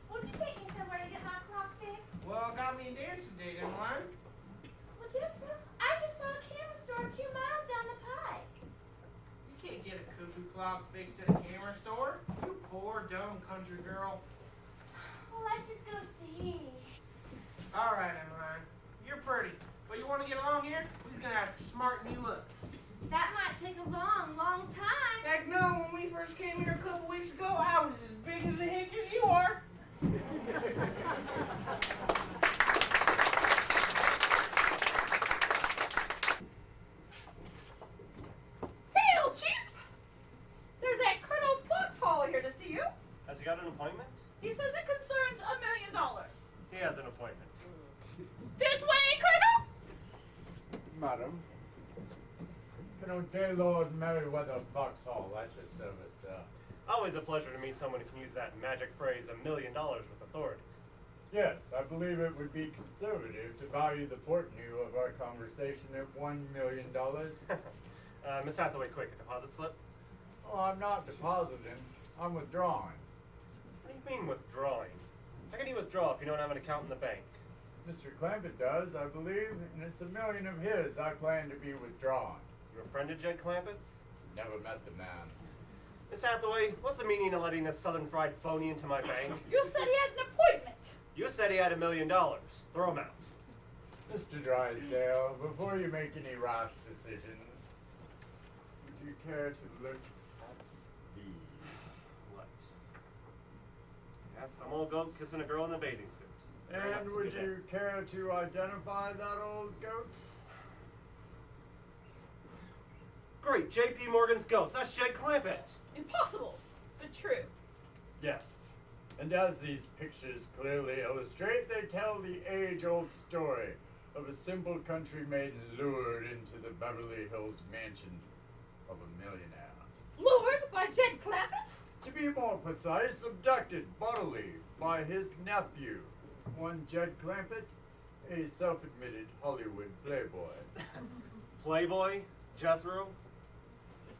won't you take me somewhere to get my clock fixed? Well, got me a dancing date, Emmeline. Well, Jethro, I just saw a camera store 2 miles down the pike. You can't get a cuckoo clock fixed at a camera store. You poor, dumb country girl. Well, let's just go see. All right, Emmeline. You're pretty. But you want to get along here? We're going to have to smarten you up. That might take a long, long time. Heck no, when we first came here a couple weeks ago, I was as big as a hick as you are. Hail, Chief! There's that Colonel Foxhall here to see you. Has he got an appointment? He says it concerns $1 million. He has an appointment. This way, Colonel! Madam. Colonel Gaylord Merriweather Foxhall, at your service, sir. Always a pleasure to meet someone who can use that magic phrase, $1 million with authority. Yes, I believe it would be conservative to value the portenu of our conversation at $1 million. Miss Hathaway, quick, a deposit slip? Oh, I'm not depositing. I'm withdrawing. What do you mean withdrawing? How can you withdraw if you don't have an account in the bank? Mr. Clampett does, I believe, and it's $1 million of his I plan to be withdrawing. You're a friend of Jed Clampett's? Never met the man. Miss Hathaway, what's the meaning of letting this southern fried phony into my bank? You said he had an appointment. You said he had $1 million. Throw him out. Mr. Drysdale, before you make any rash decisions, would you care to look at these? What? Yeah, some old goat kissing a girl in a bathing suit. And would you care to identify that old goat? Great, J.P. Morgan's ghost. That's Jed Clampett. Impossible, but true. Yes. And as these pictures clearly illustrate, they tell the age-old story of a simple country maiden lured into the Beverly Hills mansion of a millionaire. Lured by Jed Clampett? To be more precise, abducted bodily by his nephew, one Jed Clampett, a self-admitted Hollywood playboy. Playboy? Jethro?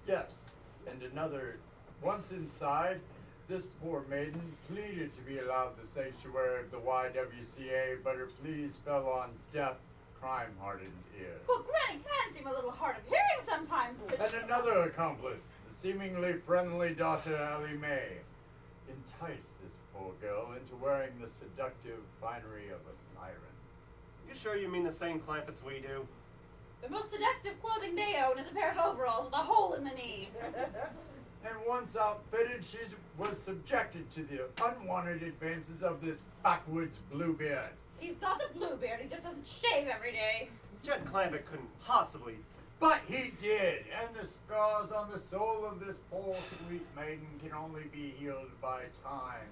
Yes, and another. Once inside, this poor maiden pleaded to be allowed the sanctuary of the YWCA, but her pleas fell on deaf, crime-hardened ears. Well, Granny can seem a little hard of hearing sometimes, but... And another accomplice, the seemingly friendly daughter Ellie Mae, enticed this poor girl into wearing the seductive finery of a siren. You sure you mean the same Clampetts we do? The most seductive clothing they own is a pair of overalls with a hole in the knee. And once outfitted, she was subjected to the unwanted advances of this backwoods Bluebeard. He's not a bluebeard, he just doesn't shave every day. Jed Clampett couldn't possibly. But he did, and the scars on the soul of this poor sweet maiden can only be healed by time.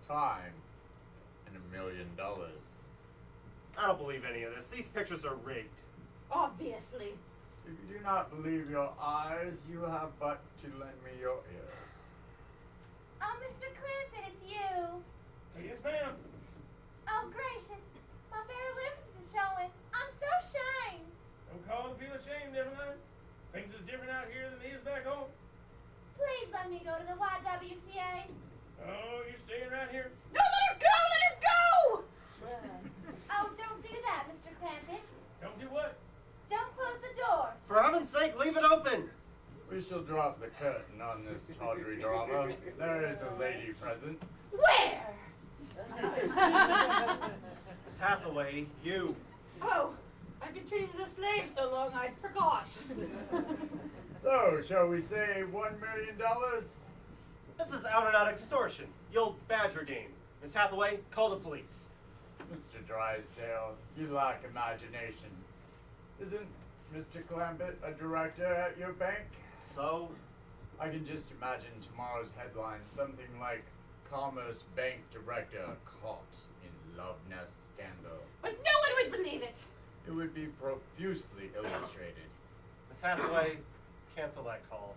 Time. And $1 million. I don't believe any of this. These pictures are rigged. Obviously. If you do not believe your eyes, you have but to lend me your ears. Oh, Mr. Clampett, it's you. Yes, ma'am. Oh, gracious. My bare lips is showing. I'm so ashamed. Don't call the people ashamed, Evelyn. Things is different out here than it is back home. Please let me go to the YWCA. Oh, you're staying right here. No, let her go! Let her go! Oh, don't do that, Mr. Clampett. Don't do what? Don't close the door. For heaven's sake, leave it open! We shall drop the curtain on this tawdry drama. There is a lady present. Where? Miss Hathaway, you. Oh, I've been treated as a slave so long I forgot. So, shall we say $1 million? This is out and out extortion. The old Badger game. Miss Hathaway, call the police. Mr. Drysdale, you lack imagination. Isn't Mr. Clampett a director at your bank? So? I can just imagine tomorrow's headline, something like Commerce Bank Director Caught in Love Nest Scandal. But no one would believe it. It would be profusely illustrated. Miss Hathaway, cancel that call.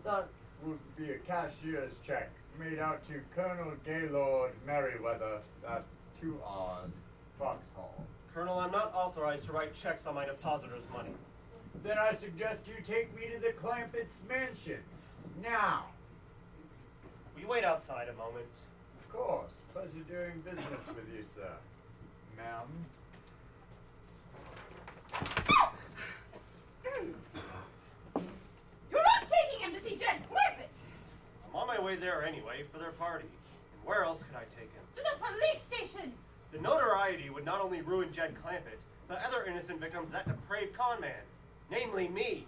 That would be a cashier's check made out to Colonel Gaylord Merriweather. That's 2 R's, Foxhall. Colonel, I'm not authorized to write checks on my depositor's money. Then I suggest you take me to the Clampett's mansion. Now. Will you wait outside a moment? Of course. Pleasure doing business with you, sir. Ma'am. You're not taking him to see Jed Clampett! I'm on my way there anyway for their party. And where else could I take him? To the police station! The notoriety would not only ruin Jed Clampett, but other innocent victims of that depraved con man. Namely me.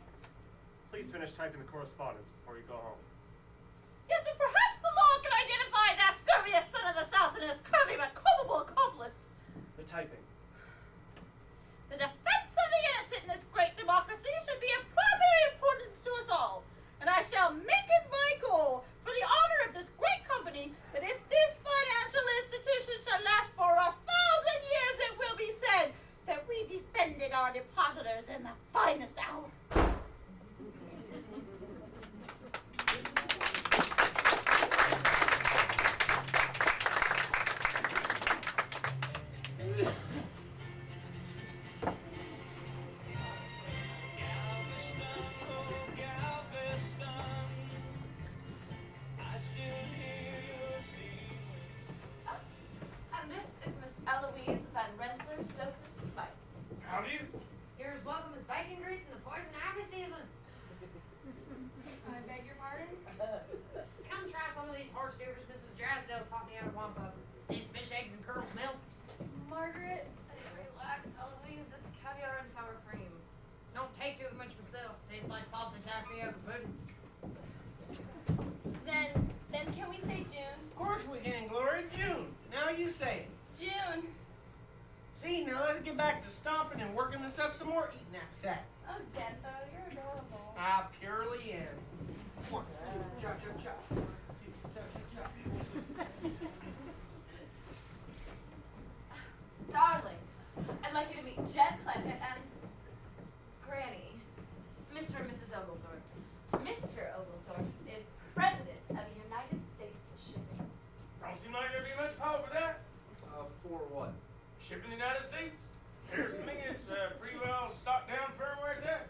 Please finish typing the correspondence before you go home. Yes, but perhaps the law can identify that scurviest son of the South and his curvy but culpable accomplice. The typing. The defense of the innocent in this great democracy should be of primary importance to us all. And I shall make it my goal, for the honor of this great company, that if this financial institution shall last for 1,000 years, it will be said that we defended our depositors in the finest hour. And this is Miss Eloise Van Rensselaer Stokely Smythe. How do you? You're as welcome as bacon grease in the poison ivy season. I beg your pardon? Come try some of these horse steers Mrs. Drysdale taught me how to warm up. These fish eggs and curdled milk. Margaret, relax, Eloise. It's caviar and sour cream. Don't take too much myself. Tastes like salted tapioca pudding. Then can we say June? Of course we can, Gloria. June. Now you say it. June. See, now let's get back to stomping and working this up some more. Eat knapsack. Oh, Jethro, you're adorable. I purely am. 1, 2, chop, chop, chop. 1, 2, chop, chop, chop. Darlings, I'd like you to meet Jed Clampett and Granny, Mr. and Mrs. Oglethorpe. Mr. Oglethorpe is President of United States Shipping. Don't seem like there'd be much power for that. For what? Shipping the United States? Appears to me it's a pretty well stocked down firm where it's at.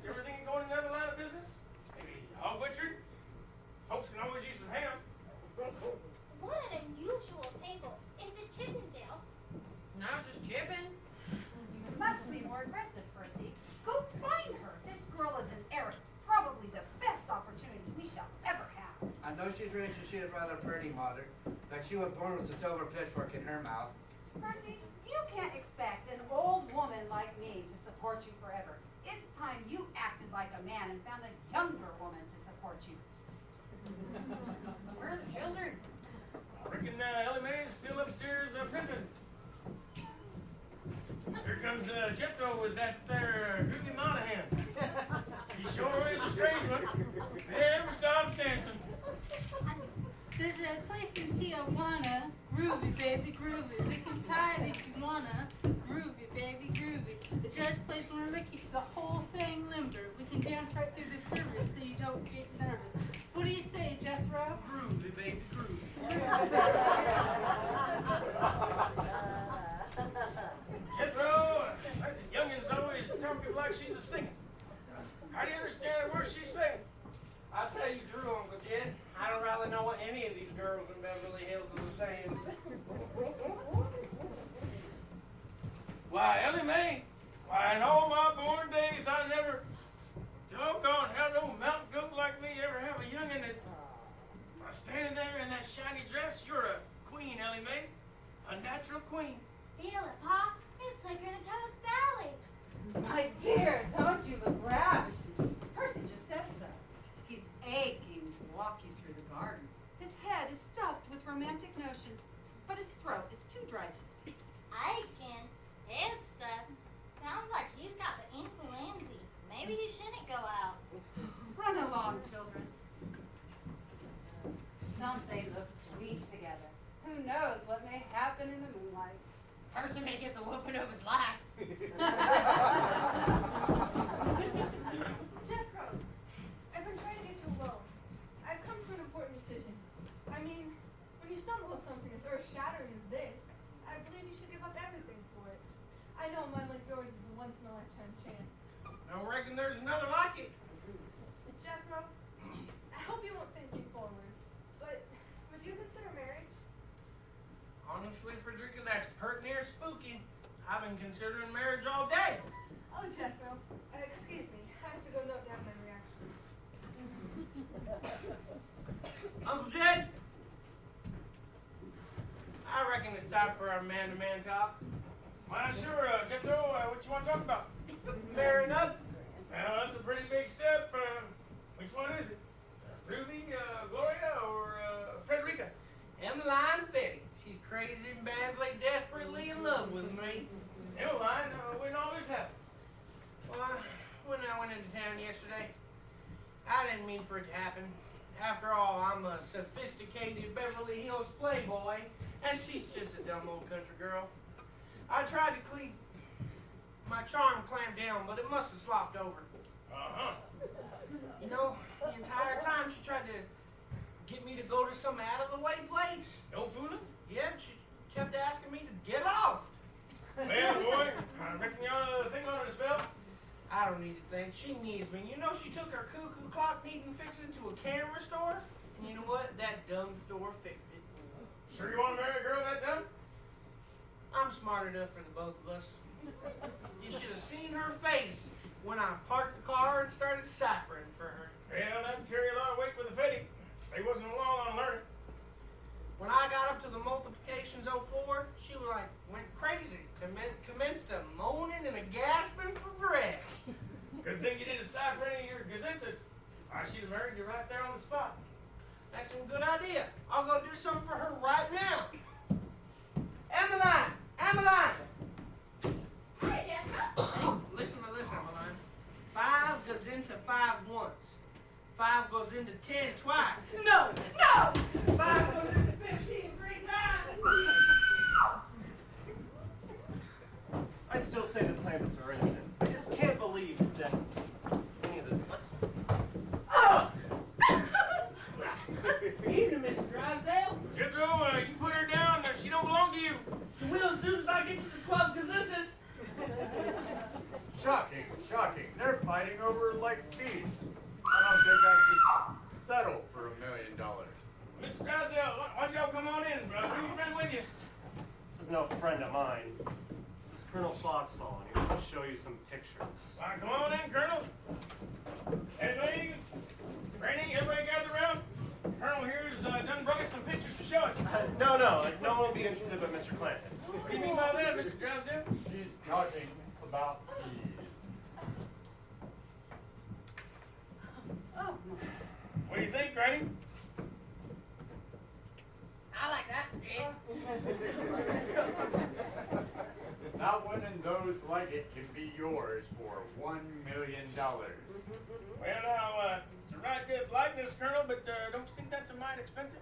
Everything can go in another line of business. Maybe hog butchery. Folks can always use some ham. What an unusual table. Is it Chippendale? No, just chipping. You must be more aggressive, Percy. Go find her. This girl is an heiress. Probably the best opportunity we shall ever have. I know she's rich and she is rather pretty, Mother. Like she was born with a silver pitchfork in her mouth. Percy, you can't expect an old woman like me to support you forever. It's time you acted like a man and found a younger woman to support report you. Where are the children? I reckon Ellie Mae's still upstairs printing. Here comes Jethro with that there Groovy Monahan. He sure is a strange one. Never stops dancing. There's a place in Tijuana, groovy, baby, groovy. We can tie it if you wanna, groovy, baby, groovy. The judge plays one and keeps the whole thing limber. We can dance right through the service so you don't get nervous. What do you say, Jethro? Groovy, baby, groovy. Jethro, that youngin's always talking like she's a singing. How do you understand the words she's saying? I'll tell you, Drew, Uncle Jed, I don't really know what any of these girls in Beverly Hills are saying. Why, Ellie Mae, why, in all my born days, I never doggone had no mountain goat like me ever have a youngin' that's standing there in that shiny dress. You're a queen, Ellie Mae, a natural queen. Feel it, Pa. It's slicker than Toad's ballet. My dear, don't you look rash. Percy just said so. He's aching to walk you through the garden. His head is stuffed with romantic notions, but his throat is too dry to speak. Aiken, head stuff. Sounds like he's got the influenza. Maybe he shouldn't go out. Run along, children. Don't they look sweet together? Who knows what may happen in the moonlight? Person may get the whooping of his life. Jethro, I've been trying to get you alone. I've come to an important decision. I mean, when you stumble on something as earth-shattering as this, I believe you should give up everything for it. I know a mind like yours is a once-in-a-lifetime chance. I reckon there's another like it. Jethro, I hope you won't think me forward, but would you consider marriage? Honestly, Frederica, that's pert near spooky. I've been considering marriage all day. Oh, Jethro, excuse me. I have to go note down my reactions. Uncle Jed, I reckon it's time for our man-to-man talk. Why, sure, Jethro, what you want to talk about? Marrying up. Well, that's a pretty big step. Which one is it? Ruby, Gloria, or Frederica? Emmeline Fetty. She's crazy, badly, desperately in love with me. Emmeline, when all this happened? Well, when I went into town yesterday, I didn't mean for it to happen. After all, I'm a sophisticated Beverly Hills playboy, and she's just a dumb old country girl. I tried to keep my charm clamped down, but it must have slopped over. Uh-huh. You know, the entire time she tried to get me to go to some out-of-the-way place. No fooling? Yeah, she kept asking me to get lost. Well, boy, I reckon you ought to think on it a spell. I don't need to think. She needs me. You know, she took her cuckoo clock needing fixing to a camera store. And you know what? That dumb store fixed it. Sure you want to marry a girl that dumb? I'm smart enough for the both of us. You should have seen her face when I parked the car and started ciphering for her. Well, that'd carry a lot of weight with the Fetty. They wasn't long on learning. When I got up to the multiplications 04, she was like, went crazy. Commenced a moaning and a gasping for breath. Good thing you didn't cipher any of your gazettes. I should have married you right there on the spot. That's a good idea. I'll go do something for her right now. Emmeline! Emmeline! Hey, Jethro. Listen, Emmeline. 5 goes into 5 once. 5 goes into 10 twice. No! No! 5 goes into 15 3 times. I still say the Clampets are innocent. I just can't believe that any of the... Oh! Evening, Mr. Drysdale. Jethro, you put her down. She don't belong to you. She will as soon as I get to the 12 gazetas. Shocking, shocking. They're fighting over like bees. I don't think I should settle for $1 million. Mr. Drysdale, why don't y'all come on in? Bring your friend with you. This is no friend of mine. This is Colonel Foxhall, and he wants to show you some pictures. All right, come on in, Colonel. Anybody? Granny, everybody gather around. Colonel here's done brought us some pictures to show us. No one will be interested but Mr. Clampett. What do you mean by that, Mr. Drysdale? She's talking about bees. Oh, my. Granny. I like that, Jim. That one and those like it can be yours for $1 million. Well, now, it's a right good likeness, Colonel, but don't you think that's a mite expensive?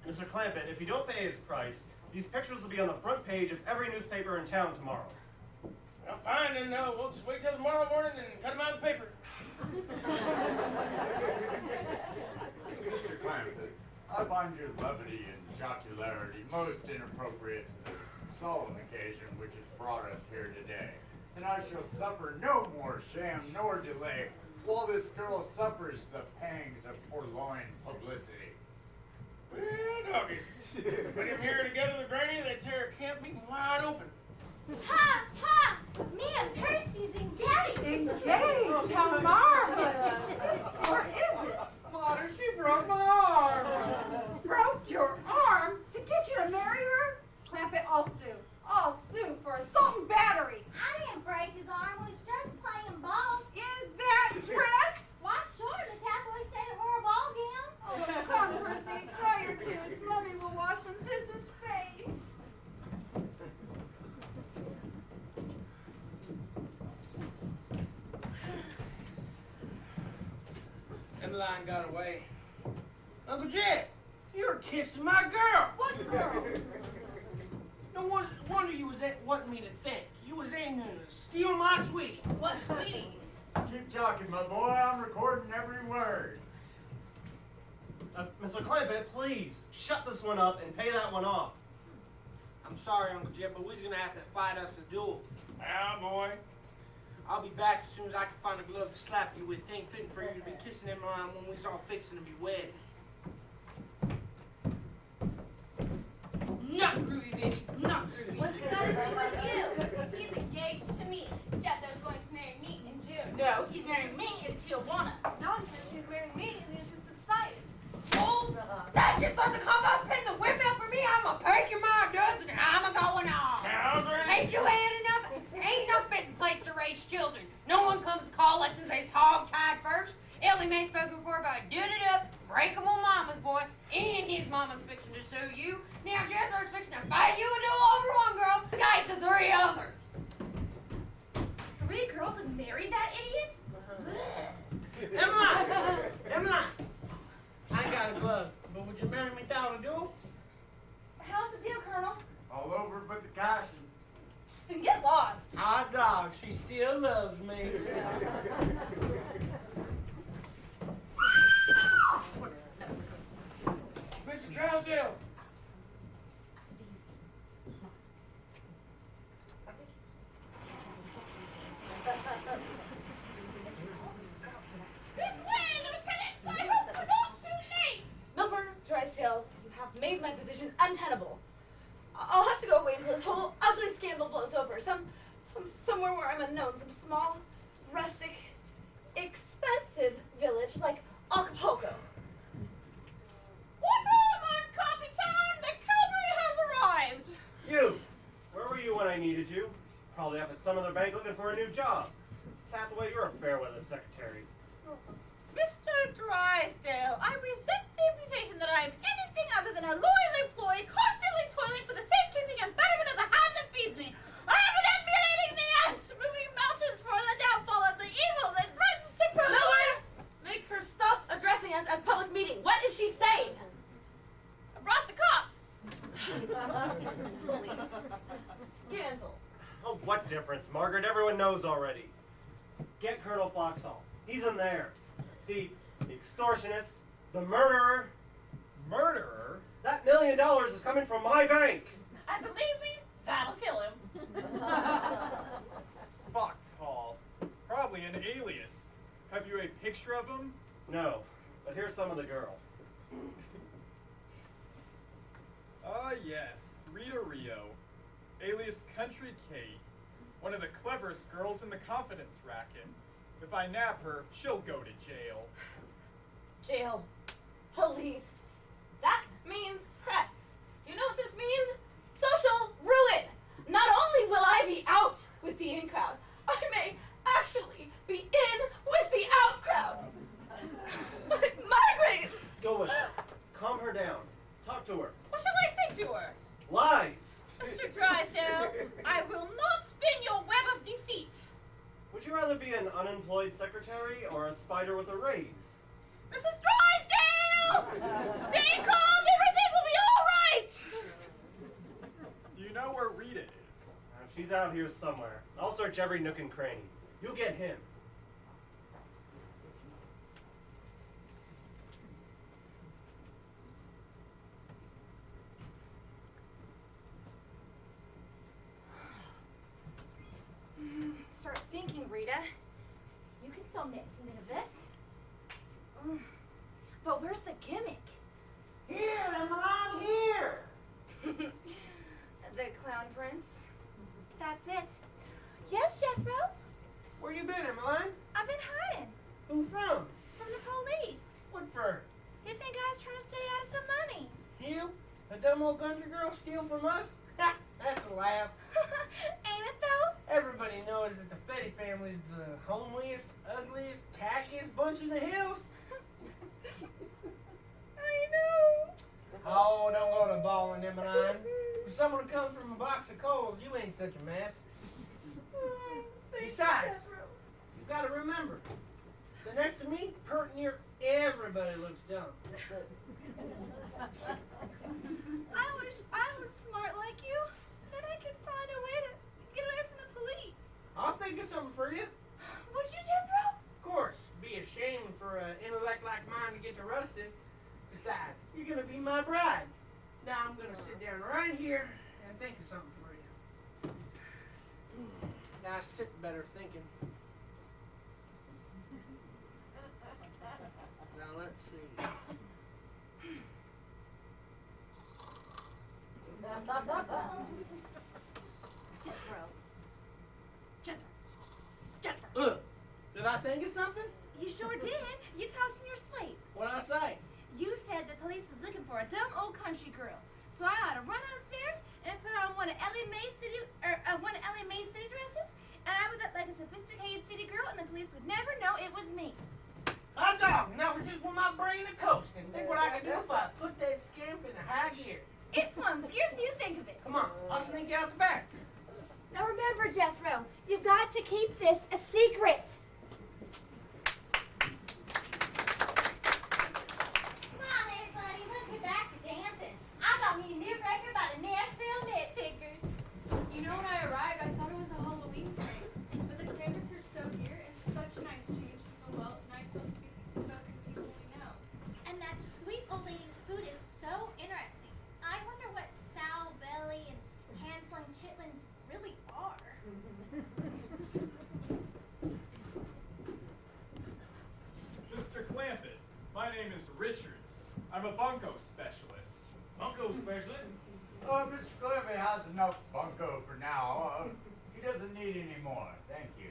Mr. Clampett, if you don't pay his price, these pictures will be on the front page of every newspaper in town tomorrow. Well, fine, then we'll just wait till tomorrow morning and cut them out of the paper. Mr. Clampett, I find your levity and jocularity most inappropriate to the solemn occasion which has brought us here today. And I shall suffer no more sham nor delay while this girl suffers the pangs of forlorn publicity. Well, doggies, put him here together with Granny, they tear a camp meeting wide open. Ha! Ha! Me and Percy's engaged! Engaged? How marvelous! Or is it? Mother, she broke my arm. Broke your arm to get you to marry her? Clampett, I'll sue. I'll sue for assault and battery. I didn't break his arm, was just playing ball. In that dress? Why, sure, the tabloid said it wore a ball gown. Oh, come, Percy, dry your tears. Mommy will wash them Sis's face. Emmeline got away. Uncle Jed, you're kissing my girl. What girl? No wonder you was wanting me to think. You was aiming to steal my sweetie. What, sweetie? Keep talking, my boy. I'm recording every word. Mr. Clampett, please, shut this one up and pay that one off. I'm sorry, Uncle Jed, but we're gonna have to fight us a duel. Ah, boy. I'll be back as soon as I can find a glove to slap you with. Ain't fitting for you to be kissing Emmeline when we's all fixing to be wed. Not groovy, baby. Not groovy. What's it got to do with you? He's engaged to me. Jethro's going to marry me in June. No, he's marrying me in Tijuana. Nonsense, he's marrying me in the interest of science. Oh, that just doesn't come up in the windmill for me. I'm a packing my duds and I'm a going on. Now, Granny. Ain't you had enough? Ain't no fitting place to raise children. No one comes to call lessons they's hog-tied first. Ellie Mae spoken for about doing it up, break 'em on mama's boy. And his mama's fixing to sue you. Now Jethro's fixing to fight you and do over one girl, the guy to 3 others. 3 girls and married that idiot? Emmeline! Emmeline! I ain't got a glove, but would you marry me without a duel? How's the deal, Colonel? All over but the cash. Then get lost. Hot dog, she still loves me. Mr. Trousdale. This way, Lieutenant! I hope we're not too late! Milburn, Drysdale, you have made my position untenable. I'll have to go away until this whole ugly scandal blows over. Somewhere where I'm unknown, some small, rustic, expensive village like Acapulco. What on, mon Capitan? The cavalry has arrived! You! Where were you when I needed you? Probably up at some other bank looking for a new job. Hathaway, you're a fair weather secretary. Mr. Drysdale, I resent the imputation that I am anything other than a loyal employee constantly toiling for the safekeeping and betterment of the hand that feeds me. I have been emulating the ants, moving mountains for the downfall of the evil that threatens to prolong. Milburn, make her stop addressing us as public meeting. What is she saying? I brought the cops. Scandal. Oh, what difference, Margaret? Everyone knows already. Get Colonel Foxhall. He's in there. The extortionist, the murderer. Murderer? That $1 million is coming from my bank. And believe me, that'll kill him. Foxhall. Probably an alias. Have you a picture of him? No, but here's some of the girl. Ah, yes. Rita Rio. Alias Country Kate. One of the cleverest girls in the confidence racket. If I nab her, she'll go to jail. Jail. Police. That means press. Do you know what this means? Social ruin. Not only will I be out with the in crowd, I may actually be in with the out crowd. My migraines. to her. What shall I say to her? Lies! Mr. Drysdale, I will not spin your web of deceit. Would you rather be an unemployed secretary or a spider with a raise? Mrs. Drysdale! Stay calm, everything will be all right! You know where Rita is. She's out here somewhere. I'll search every nook and cranny. You'll get him. Start thinking, Rita. You can sell nips into this. But where's the gimmick? Here, Emma, I'm here. The clown prince. That's it. Yes, Jethro? Where you been, Emmeline? I've been hiding Who from? from the police. What for? They think I was trying to stay out of some money. You? A dumb old country girl steal from us? Ha! That's a laugh. Ain't it though? Everybody knows that the Fetty family's the homeliest, ugliest, tackiest bunch in the hills. I know. Oh, don't go to bawling, Emmeline. For someone who comes from a box of coals, you ain't such a mess. Besides, you gotta remember, the next to me, pert near everybody looks dumb. I wish I was smart like you. Then I could find a way to get away from the police. I'll think of something for you. Would you, Jethro? Of course, be a shame for an intellect like mine to get to rusted. Besides, you're gonna be my bride. Now I'm gonna sit down right here and think of something for you. Now sit better thinking. Now let's see. Jethro. Did I think of something? You sure did. You talked in your sleep. What'd I say? You said the police was looking for a dumb old country girl. So I ought to run upstairs and put on one of Ellie Mae's city dresses, and I would look like a sophisticated city girl, and the police would never know it was me. Hot dog! Now just with my brain a coasting. Think what I could do if I put that scamp in a high gear. It plumb scares me to think of it. Come on, I'll sneak you out the back. Now remember, Jethro, you've got to keep this a secret. Come on, everybody, let's get back to dancing. I got me a new record by the Nashville Nitpickers. You know, when I arrived, I thought it was a Halloween parade. But the Clampets are so dear and such a nice street for nice, well-spoken people we know. And that sweet old lady's food is so interesting. I wonder what sow belly and hand-slung chitlins really are. Mr. Clampett, my name is Richards. I'm a bunco specialist. Bunko specialist? Oh, Mr. Clevey has enough bunco for now. He doesn't need any more. Thank you.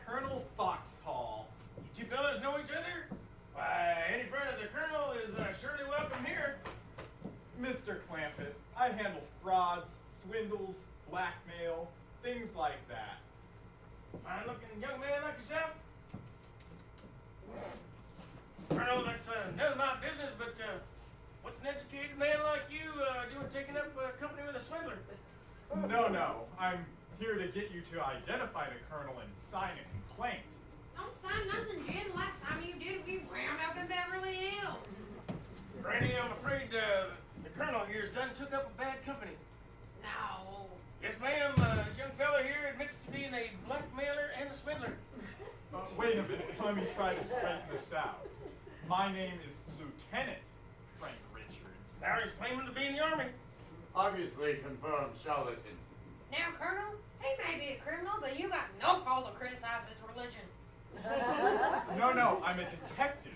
Colonel Foxhall. You two fellas know each other? Why, any friend of the colonel is surely welcome here. Mr. Clampett, I handle frauds, swindles, blackmail, things like that. Fine-looking young man like yourself? Colonel, that's none of my business, but what's an educated man like you doing taking up company with a swindler? No, I'm here to get you to identify the colonel and sign a complaint. Don't sign nothing, Jen. Last time you did, we wound up in Beverly Hills. Granny, I'm afraid the colonel here's done took up a bad company. No. Yes, ma'am. This young fella here admits to being a blackmailer and a swindler. Wait a minute, let me try to straighten this out. My name is Lieutenant Frank Richards. Now he's claiming to be in the army. Obviously confirmed charlatan. Now, Colonel, he may be a criminal, but you got no call to criticize his religion. No, I'm a detective.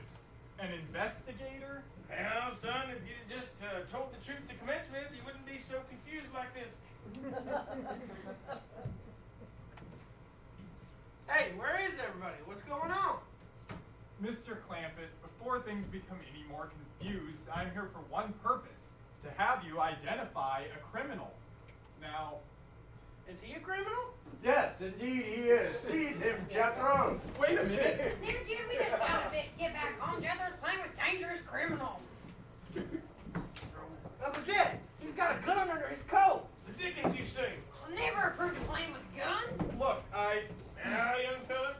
An investigator. Well, son, if you'd just told the truth to commence with, you wouldn't be so confused like this. Hey, where is everybody? What's going on? Mr. Clampett, before things become any more confused, I'm here for one purpose, to have you identify a criminal. Now, Is he a criminal? Yes, indeed he is. Seize him, Jethro. wait a minute. Neither Jen, we just gotta get back home. Jethro's playing with dangerous criminals. chickens, you say? I'll never approve of playing with guns. Look, Now, young fella,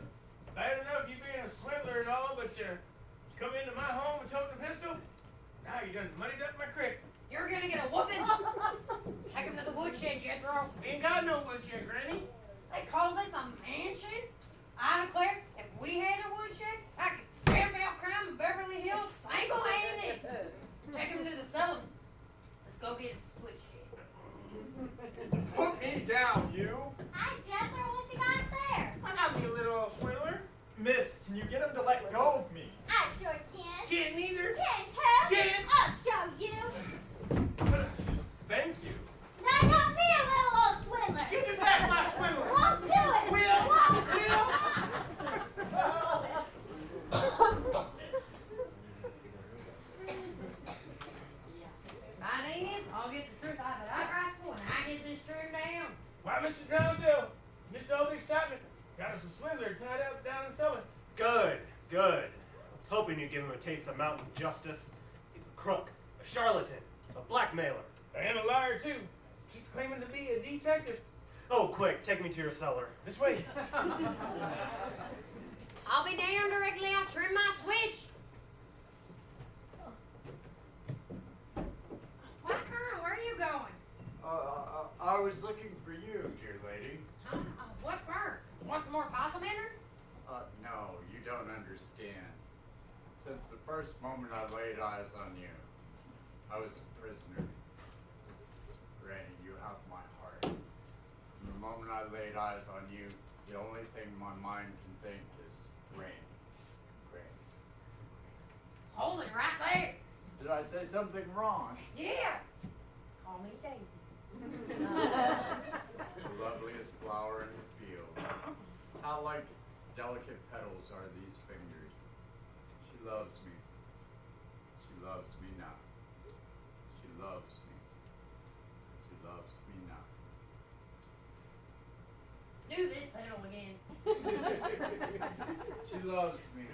bad enough you being a swindler and all, but you come into my home and toting a pistol? Now you done muddied up my creek. You're gonna get a whooping. Take him to the woodshed, Jethro. Ain't got no woodshed, Granny. They call this a mansion? I declare, if we had a woodshed, I could stamp out crime in Beverly Hills single-handed. Take him to the cellar. Let's go get a switch shed. put me down, you. Hi, Jethro, what you got there? I got me a little swindler. Miss, can you get him to let go of me? I sure can. Can't neither. Can't tell. Can't. I'll show you. Thank you. Now got me a little old swindler. Give me back my swindler. Won't do it. Will. Won't. My name is, I'll get the truth out of that rascal and I get this trimmed down. Why, Mr. Drowndale, missed all the excitement. Got us a swindler tied up down in the cellar. Good, good. I was hoping you'd give him a taste of mountain justice. He's a crook, a charlatan, a blackmailer. And a liar, too. He's claiming to be a detective. Oh, quick, take me to your cellar. This way. I'll be down directly. I'll trim my switch. Why, Colonel, where are you going? I was looking for you, dear lady. Huh? What for? Want some more possum innards? No, you don't understand. Since the first moment I laid eyes on you, I was a prisoner. Granny, you have my heart. From the moment I laid eyes on you, the only thing my mind can think is Granny. Granny. Hold it right there. Did I say something wrong? Yeah. Call me Daisy. The loveliest flower in the field. How like its delicate petals are these fingers. She loves me. She loves me not. She loves me. She loves me not. Do this pedal again. She loves me.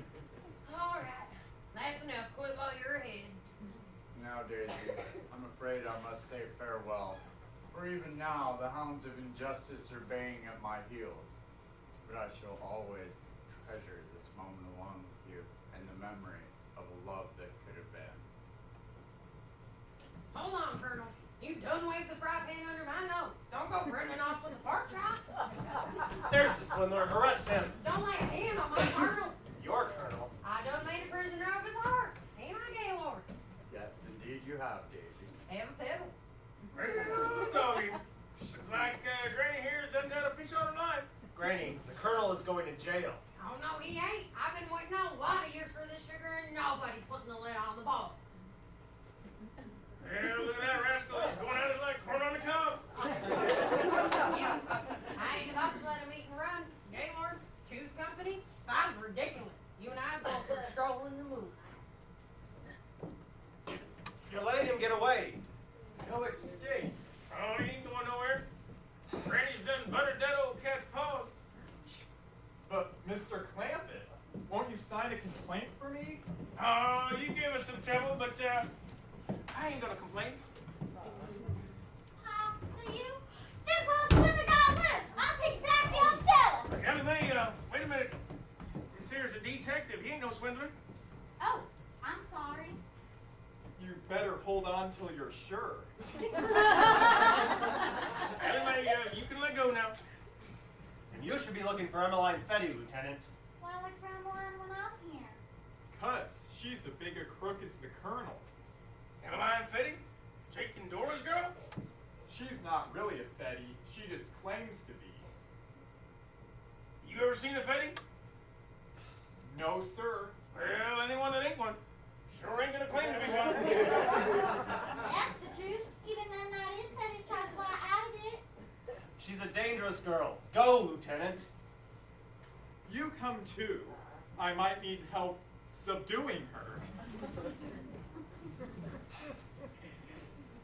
All right. That's enough. Quit while you're ahead. Now, Daisy, I'm afraid I must say farewell. For even now, the hounds of injustice are baying at my heels. But I shall always treasure this moment alone with you and the memory of a love that could have been. Hold on, Colonel. You done waved the fry pan under my nose. Don't go running off with a pork chop. There's the swindler. Arrest him. Don't lay a hand on my Colonel. Your colonel. I done made a prisoner of his heart. Ain't I, Gaylord? Yes, indeed you have, Daisy. Have a pedal. Well, doggy. Looks like Granny here done got a fish on her line. Granny, the colonel is going to jail. Oh, no, he ain't. I've been waiting a lot of years for this sugar, and nobody's putting the lid on the ball. Yeah, look at that rascal. He's going at it like corn on the cob. Yeah, I ain't about to let him eat and run. Gaylord, choose company. That's ridiculous. You and I both for a stroll in the moon. You're letting him get away. He'll escape. Oh, he ain't going nowhere. Granny's done buttered that old cat's paws. But, Mr. Clampett, won't you sign a complaint for me? Oh, you give us some trouble, but I ain't gonna complain. So you? This whole swindler got loose. I'll take back the old cellar. Young man, wait a minute. This here's a detective. He ain't no swindler. Oh, I'm sorry. You better hold on till you're sure. Anyway, you can let go now. And you should be looking for Emmeline Fetty, Lieutenant. Why look for Emmeline when I'm here? 'Cause she's as big a crook as the colonel. Emmeline Fetty? Jake and Dora's girl? She's not really a Fetty. She just claims to be. You ever seen a Fetty? No, sir. Well, anyone that ain't one sure ain't gonna claim to be one. That's the truth. Even then, that is Fetty's trying to fly out of it. She's a dangerous girl. Go, Lieutenant. You come too. I might need help subduing her.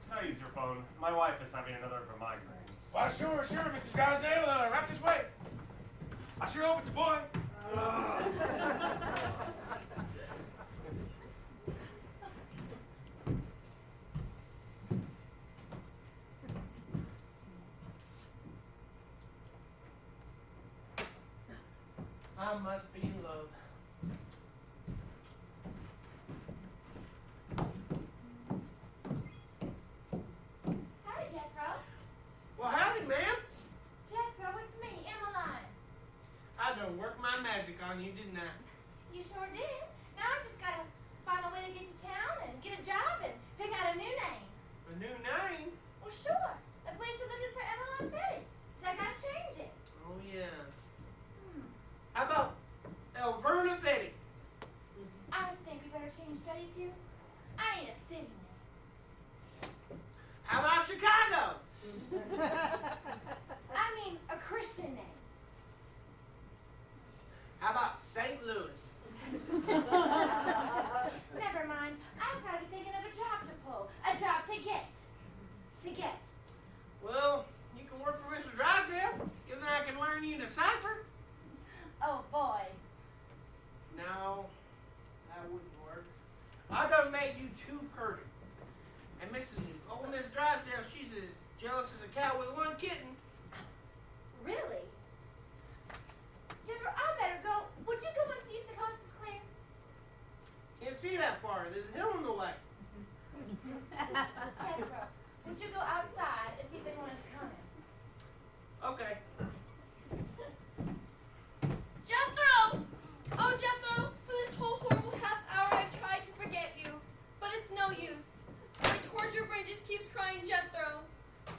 Can I use your phone? My wife is having another of her migraines. Why, sure, Mr. Drysdale. Right this way. I sure hope it's a boy. I must be in love. Howdy, Jethro. Well, howdy, ma'am. Jethro, it's me, Emmeline. I done worked my magic on you, didn't I? You sure did. Now I just gotta find a way to get to town and get a job and pick out a new name. A new name? Well, sure. The police are looking for Emmeline Petty, so I gotta change it. Oh, yeah. How about Elverna Betty? I think we better change Betty to. I need a city name. How about Chicago? I mean, a Christian name. How about St. Louis? Never mind. I've got to be thinking of a job to pull. A job to get. Well, you can work for Mr. Drysdale. If then I can learn you to cipher. Oh, boy. No, that wouldn't work. I done made you too purty. And old Miss Drysdale, she's as jealous as a cat with one kitten. Really? Jethro, I better go. Would you go and see if the coast is clear? Can't see that far. There's a hill in the way. Jethro, would you go outside and see if anyone is coming? Okay. Jethro! Oh, Jethro, for this whole horrible half hour I've tried to forget you, but it's no use. My torture brain just keeps crying, Jethro.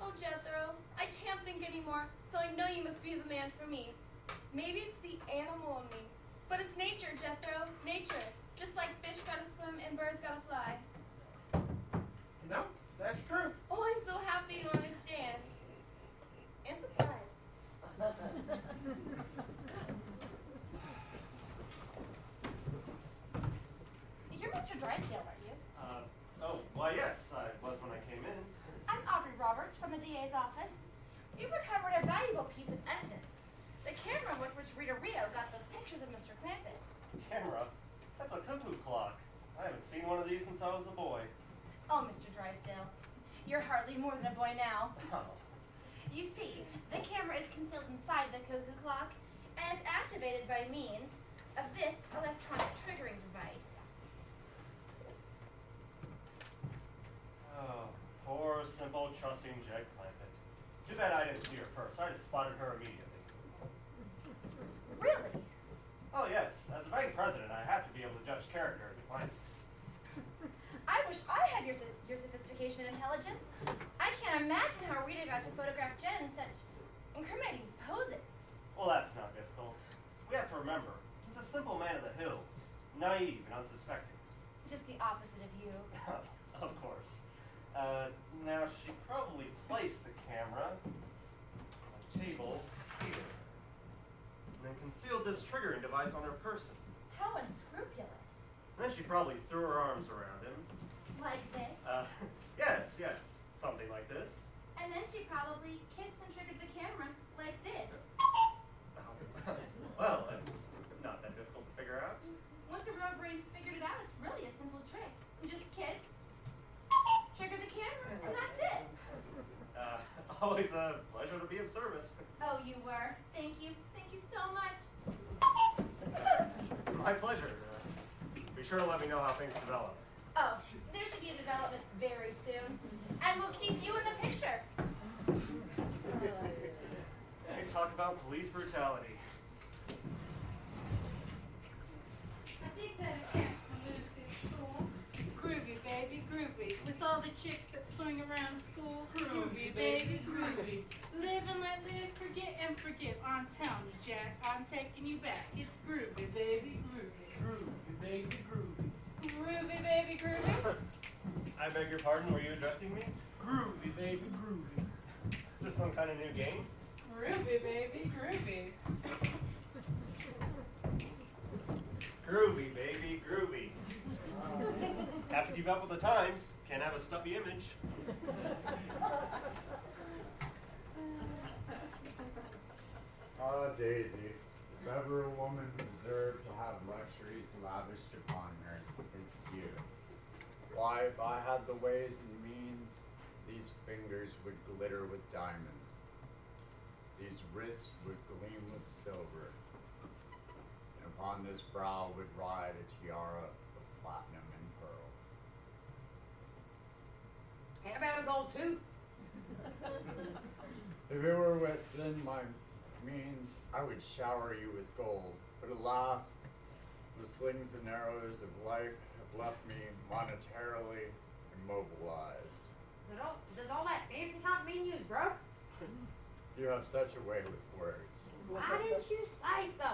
Oh, Jethro, I can't think anymore, so I know you must be the man for me. Maybe it's the animal in me, but it's nature, Jethro, nature. Just like fish gotta swim and birds gotta fly. No, that's true. Oh, I'm so happy you understand. And surprised. You're Mr. Drysdale, aren't you? Oh, why yes, I was when I came in. I'm Aubrey Roberts from the DA's office. You've recovered a valuable piece of evidence. The camera with which Rita Rio got those pictures of Mr. Clampett. Camera? That's a cuckoo clock. I haven't seen one of these since I was a boy. Oh, Mr. Drysdale, you're hardly more than a boy now. Oh. You see, the camera is concealed inside the cuckoo clock and is activated by means of this electronic triggering device. Oh, poor, simple, trusting Jed Clampett. Too bad I didn't see her first. I just spotted her immediately. Really? Oh, yes. As a bank president, I have to be able to judge character at a glance. I wish I had your sophistication and intelligence. I can't imagine how Rita got to photograph Jen in such incriminating poses. Well, that's not difficult. We have to remember, he's a simple man of the hills, naive and unsuspecting. Just the opposite of you. Of course. Now, she probably placed the camera on a table here, and then concealed this triggering device on her person. How unscrupulous. Then she probably threw her arms around him. Like this. Yes, something like this. And then she probably kissed and triggered the camera like this. Well, it's not that difficult to figure out. Once a real brain's figured it out, it's really a simple trick. You just kiss, trigger the camera, and that's it. Always a pleasure to be of service. Oh, you were. Thank you. Thank you so much. My pleasure. Be sure to let me know how things develop. Oh, there should be a development very soon. And we'll keep you in the picture. Hey, talk about police brutality. I think that camp from Lucy's school. Groovy, baby, groovy. With all the chicks that swing around school. Groovy, baby, groovy. Live and let live, forget and forgive. I'm telling you, Jack, I'm taking you back. It's groovy, baby, groovy. Groovy, baby, groovy. Groovy, baby, groovy. I beg your pardon, were you addressing me? Groovy, baby, groovy. Is this some kind of new game? Groovy, baby, groovy. Groovy, baby, groovy. Have to keep up with the times. Can't have a stuffy image. Ah, Daisy, if ever a woman deserved to have luxuries lavished upon her, it's you. Why, if I had the ways and means, these fingers would glitter with diamonds. These wrists would gleam with silver. upon this brow would ride a tiara of platinum and pearls. How about a gold tooth? If it were within my means, I would shower you with gold. But alas, the slings and arrows of life have left me monetarily immobilized. Does all that fancy talk mean you was broke? You have such a way with words. Why didn't you say so?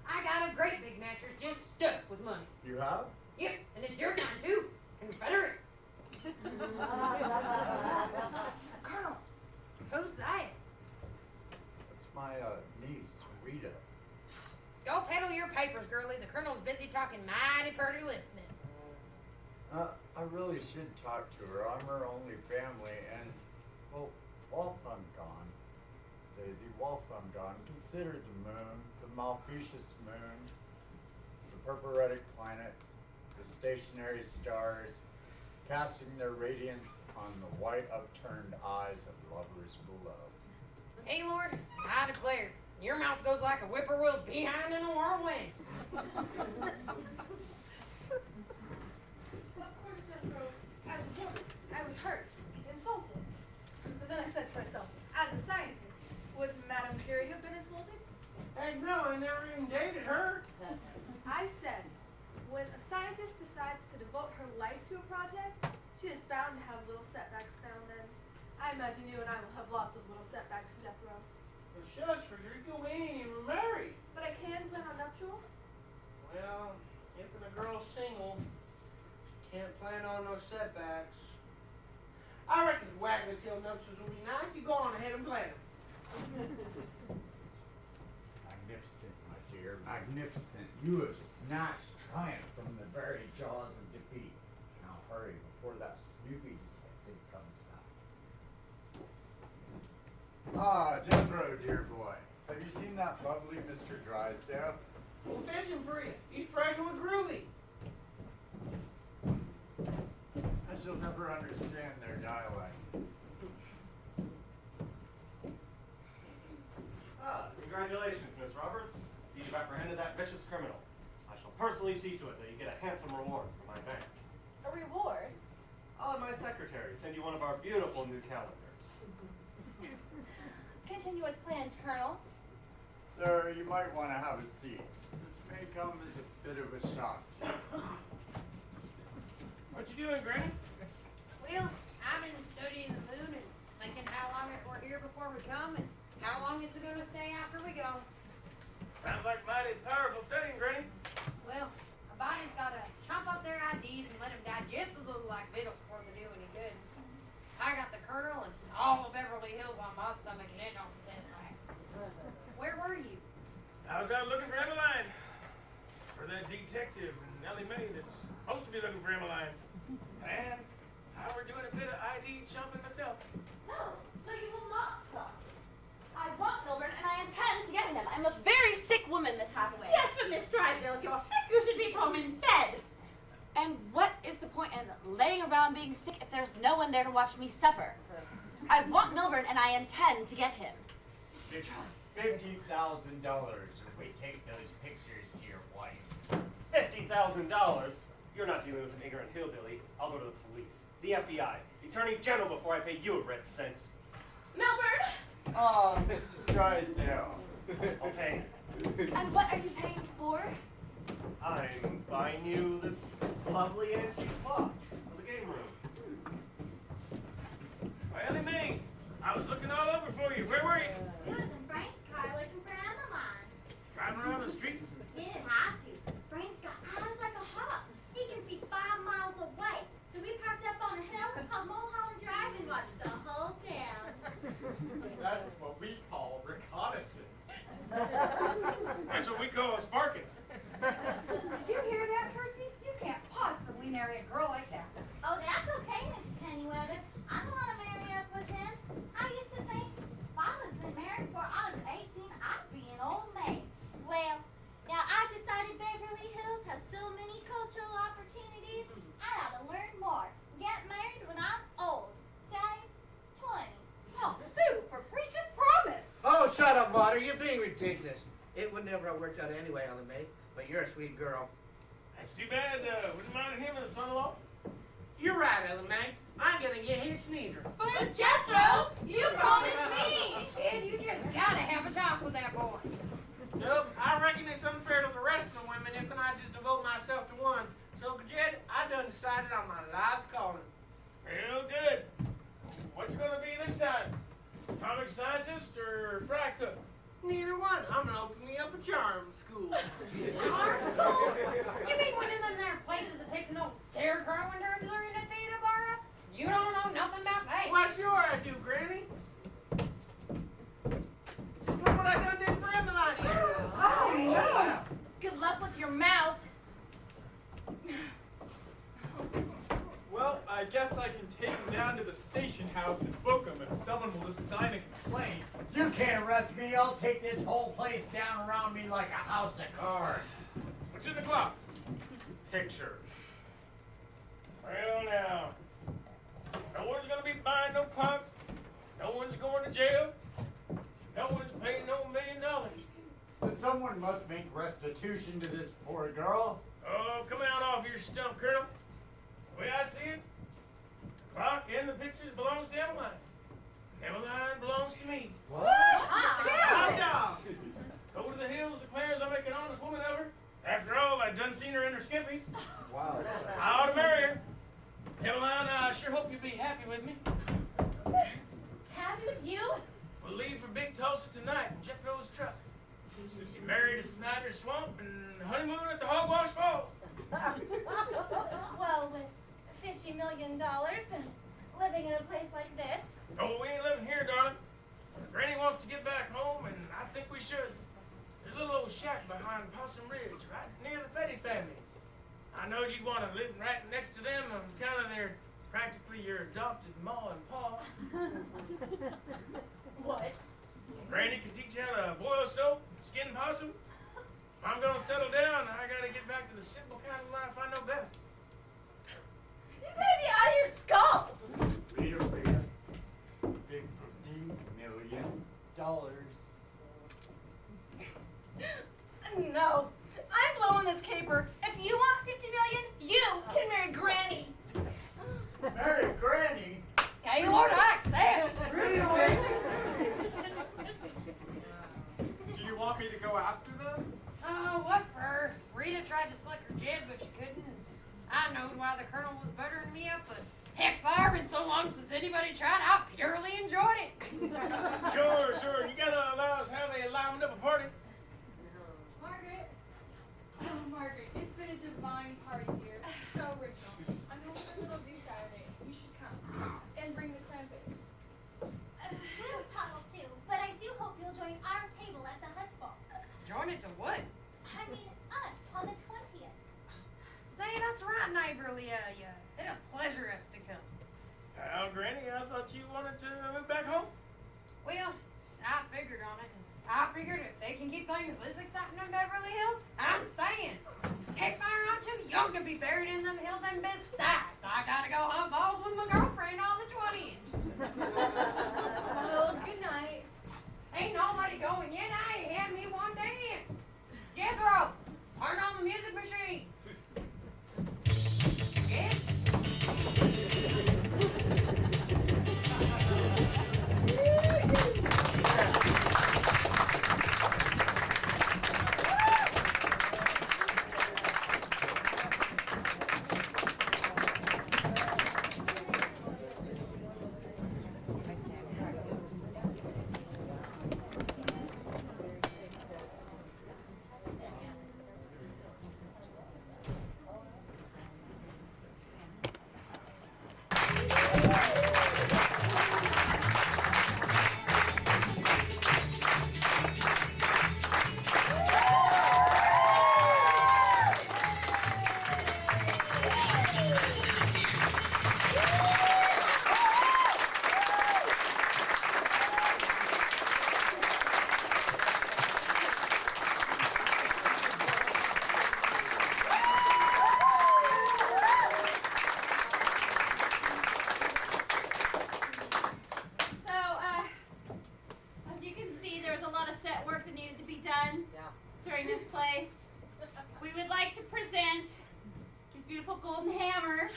I got a great big mattress just stuffed with money. You have? Yep, and it's your kind too. Confederate. Colonel, who's that? That's my niece, Rita. Go peddle your papers, girlie. The colonel's busy talking mighty pretty listening. I really should talk to her. I'm her only family, and, well, whilst I'm gone, Daisy, whilst I'm gone, consider the moon, the Malfecious moon, the purpuritic planets, the stationary stars, casting their radiance on the white upturned eyes of lovers below. Hey, Lord, I declare, your mouth goes like a whippoorwill's behind in a whirlwind. As a woman, I was hurt, insulted. But then I said to myself, as a scientist, would Madame Curie have been insulted? Heck no, I never even dated her. I said, when a scientist decides to devote her life to a project, she is bound to have little setbacks now and then. I imagine you and I will have lots of little setbacks, Jethro. Well, shucks, Frederica, we ain't even married. But I can plan on nuptials. Well, if a girl's single, can't plan on no setbacks. I reckon the waggly tail nuptials will be nice. You go on ahead and plan them. Magnificent, my dear, magnificent. You have snatched triumph from the very jaws of defeat. Now hurry before that snoopy detective comes back. Ah, Jethro, dear boy. Have you seen that lovely Mr. Drysdale? We'll fetch him for you. He's fragrant with groovy. I shall never understand their dialect. Congratulations, Miss Roberts. See, you've apprehended that vicious criminal. I shall personally see to it that you get a handsome reward from my bank. A reward? I'll have my secretary send you one of our beautiful new calendars. Continue as planned, Colonel. Sir, you might want to have a seat. This may come as a bit of a shock to you. What you doing, Granny? Well, I've been studying the moon and thinking how long we're here before we come and how long it's going to stay after we go. Sounds like mighty powerful studying, Granny. Well, our body's got to chomp up their IDs and let them digest a little like victuals before they do any good. I got the Colonel and all of Beverly Hills on my stomach and it don't sit right. Where were you? I was out looking for Emmeline. For that detective and Ellie Mae that's supposed to be looking for Emmeline. And I were doing a bit of ID chomping myself. No, you will not stop. I want Milburn and I intend to get him. I'm a very sick woman, Miss Hathaway. Yes, but Miss Drysdale, if you're sick, you should be at home in bed. And what is the point in laying around being sick if there's no one there to watch me suffer? I want Milburn and I intend to get him. $50,000 if we take those pictures to your wife. $50,000? You're not dealing with an ignorant hillbilly. I'll go to the police, the FBI, the Attorney General before I pay you a red cent. Milburn! Ah, Mrs. Drysdale. Okay. And what are you paying for? I'm buying you this lovely antique clock for the game room. Why, Ellie Mae, I was looking all over for you. Where were you? We was in Frank's car looking for Emmeline. Driving around the streets? He didn't have to. Frank's got eyes like a hawk. He can see 5 miles away. So we parked up on a hill called Mulholland Drive and watched the whole town. That's what we call reconnaissance. That's what we call sparking. Did you hear that, Percy? You can't possibly marry a girl like that. Oh, that's okay, Miss Pennyweather. I don't want to marry up with him. I used to think if I was been married before I was 18, I'd be an old maid. Well, now I decided Beverly Hills has so many cultural opportunities. I ought to learn more. Get married when I'm old. Say, 20. I'll sue for breach of promise. Oh, shut up, Mater. You're being ridiculous. It would would never have worked out anyway, Ellen May. But you're a sweet girl. That's too bad. Wouldn't mind him as a son-in-law. You're right, Ellen May. I ain't gonna get hitched neither. But Jethro, you promised me. Kid, you just gotta have a talk with that boy. Nope, I reckon it's unfair to the rest of the women if I just devote myself to one. So, Jed, I done decided on my life calling. Real good. What's it gonna be this time? Atomic scientist or fry cook? Neither one. I'm gonna open me up a charm school. Charm school? You mean one of them there places that takes an old scarecrow and turns her into Theta Barra? You don't know nothing about that. Why, sure I do, Granny. Just look what I done did for Emmeline here. Oh, good luck with your mouth. Well, I guess I can take him down to the station house and book him, and someone will just sign a complaint. You can't arrest me. I'll take this whole place down around me like a house of cards. What's in the clock? Pictures. Well, now, no one's gonna be buying no clocks. No one's going to jail. No one's paying no $1 million. But someone must make restitution to this poor girl. Oh, come out off your stump, Colonel. The way I see it, the clock and the pictures belongs to Emmeline. Emmeline belongs to me. What? Hot dog. Go to the hills, declares I make an honest woman of her. After all, I done seen her in her skimpies. Wow. I ought to marry her. Emmeline, I sure hope you'll be happy with me. Happy with you? We'll leave for Big Tulsa tonight in Jethro's truck. Get married at Snyder Swamp and honeymoon at the Hogwash Falls. Well, with $50 million and living in a place like this. Oh, we ain't living here, darling. Granny wants to get back home, and I think we should. There's a little old shack behind Possum Ridge, right near the Fetty family. I know you'd want to live right next to them. I'm kind of their, practically your adopted ma and pa. What? Granny can teach you how to boil soap, skin possum. If I'm gonna settle down, I gotta get back to the simple kind of life I know best. You better be out of your skull! Rita. Big $50 million. No, I'm blowing this caper. If you want $50 million, you can marry Granny. Marry Granny? Gaylord, I accept. Do you want me to go after them? Oh, what for? Rita tried to slick her jib, but she couldn't. I knowed why the colonel was buttering me up, but heck, fire been so long since anybody tried, I purely enjoyed it. Sure. You gotta allow us how they livened up a party. Margaret. Oh, Margaret, it's been a divine party here. So original. I'm hoping a little do Saturday. You should come. And bring the clampets. We'll toddle too, but I do hope you'll join our table at the Hunt Ball. Join it to what? I mean, us, on the 20th. Say, that's right, neighborly of ya. It'll pleasure us to come. Well, Granny, I thought you wanted to move back home. Well, I figured on it. I figured if they can keep things this exciting in Beverly Hills, I'm staying. Heck, I'm too young to be buried in them hills, and besides, I gotta go hunt balls with my girlfriend on the 20th. Well, good night. Ain't nobody going yet. I ain't had me one dance. Jethro, turn on the music machine. Yeah? golden hammers.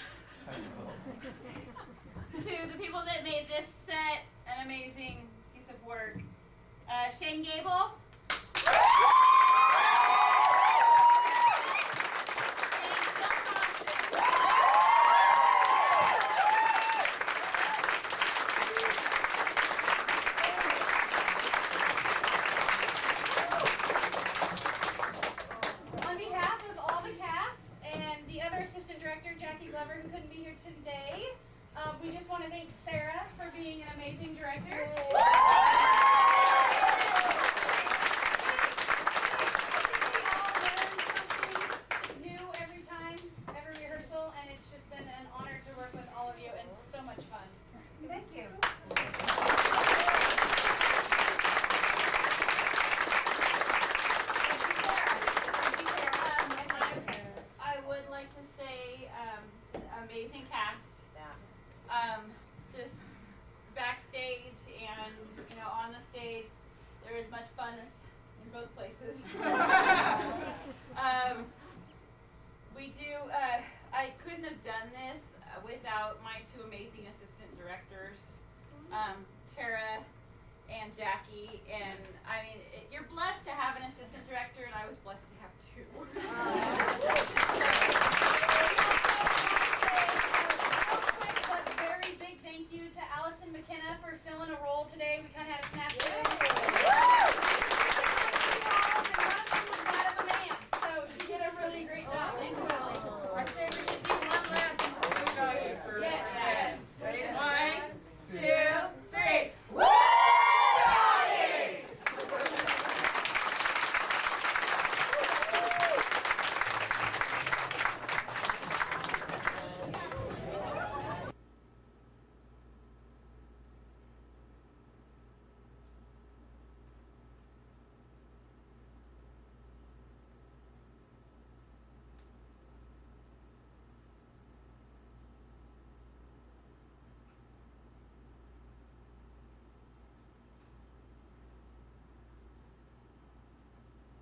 To the people that made this set an amazing piece of work. Shane Gable. On behalf of all the cast and the other assistant director, Jackie Glover, who couldn't be here today, we just want to thank Sarah for being an amazing director. New every time, every rehearsal, and it's just been an honor to work with all of you and so much fun. Thank you. I would like to say amazing cast. Just backstage and on the stage, there is much fun in both places. We do. I couldn't have done this without my two amazing assistant directors, Tara and Jackie. And I mean, you're blessed to have an assistant director, and I was blessed to have two.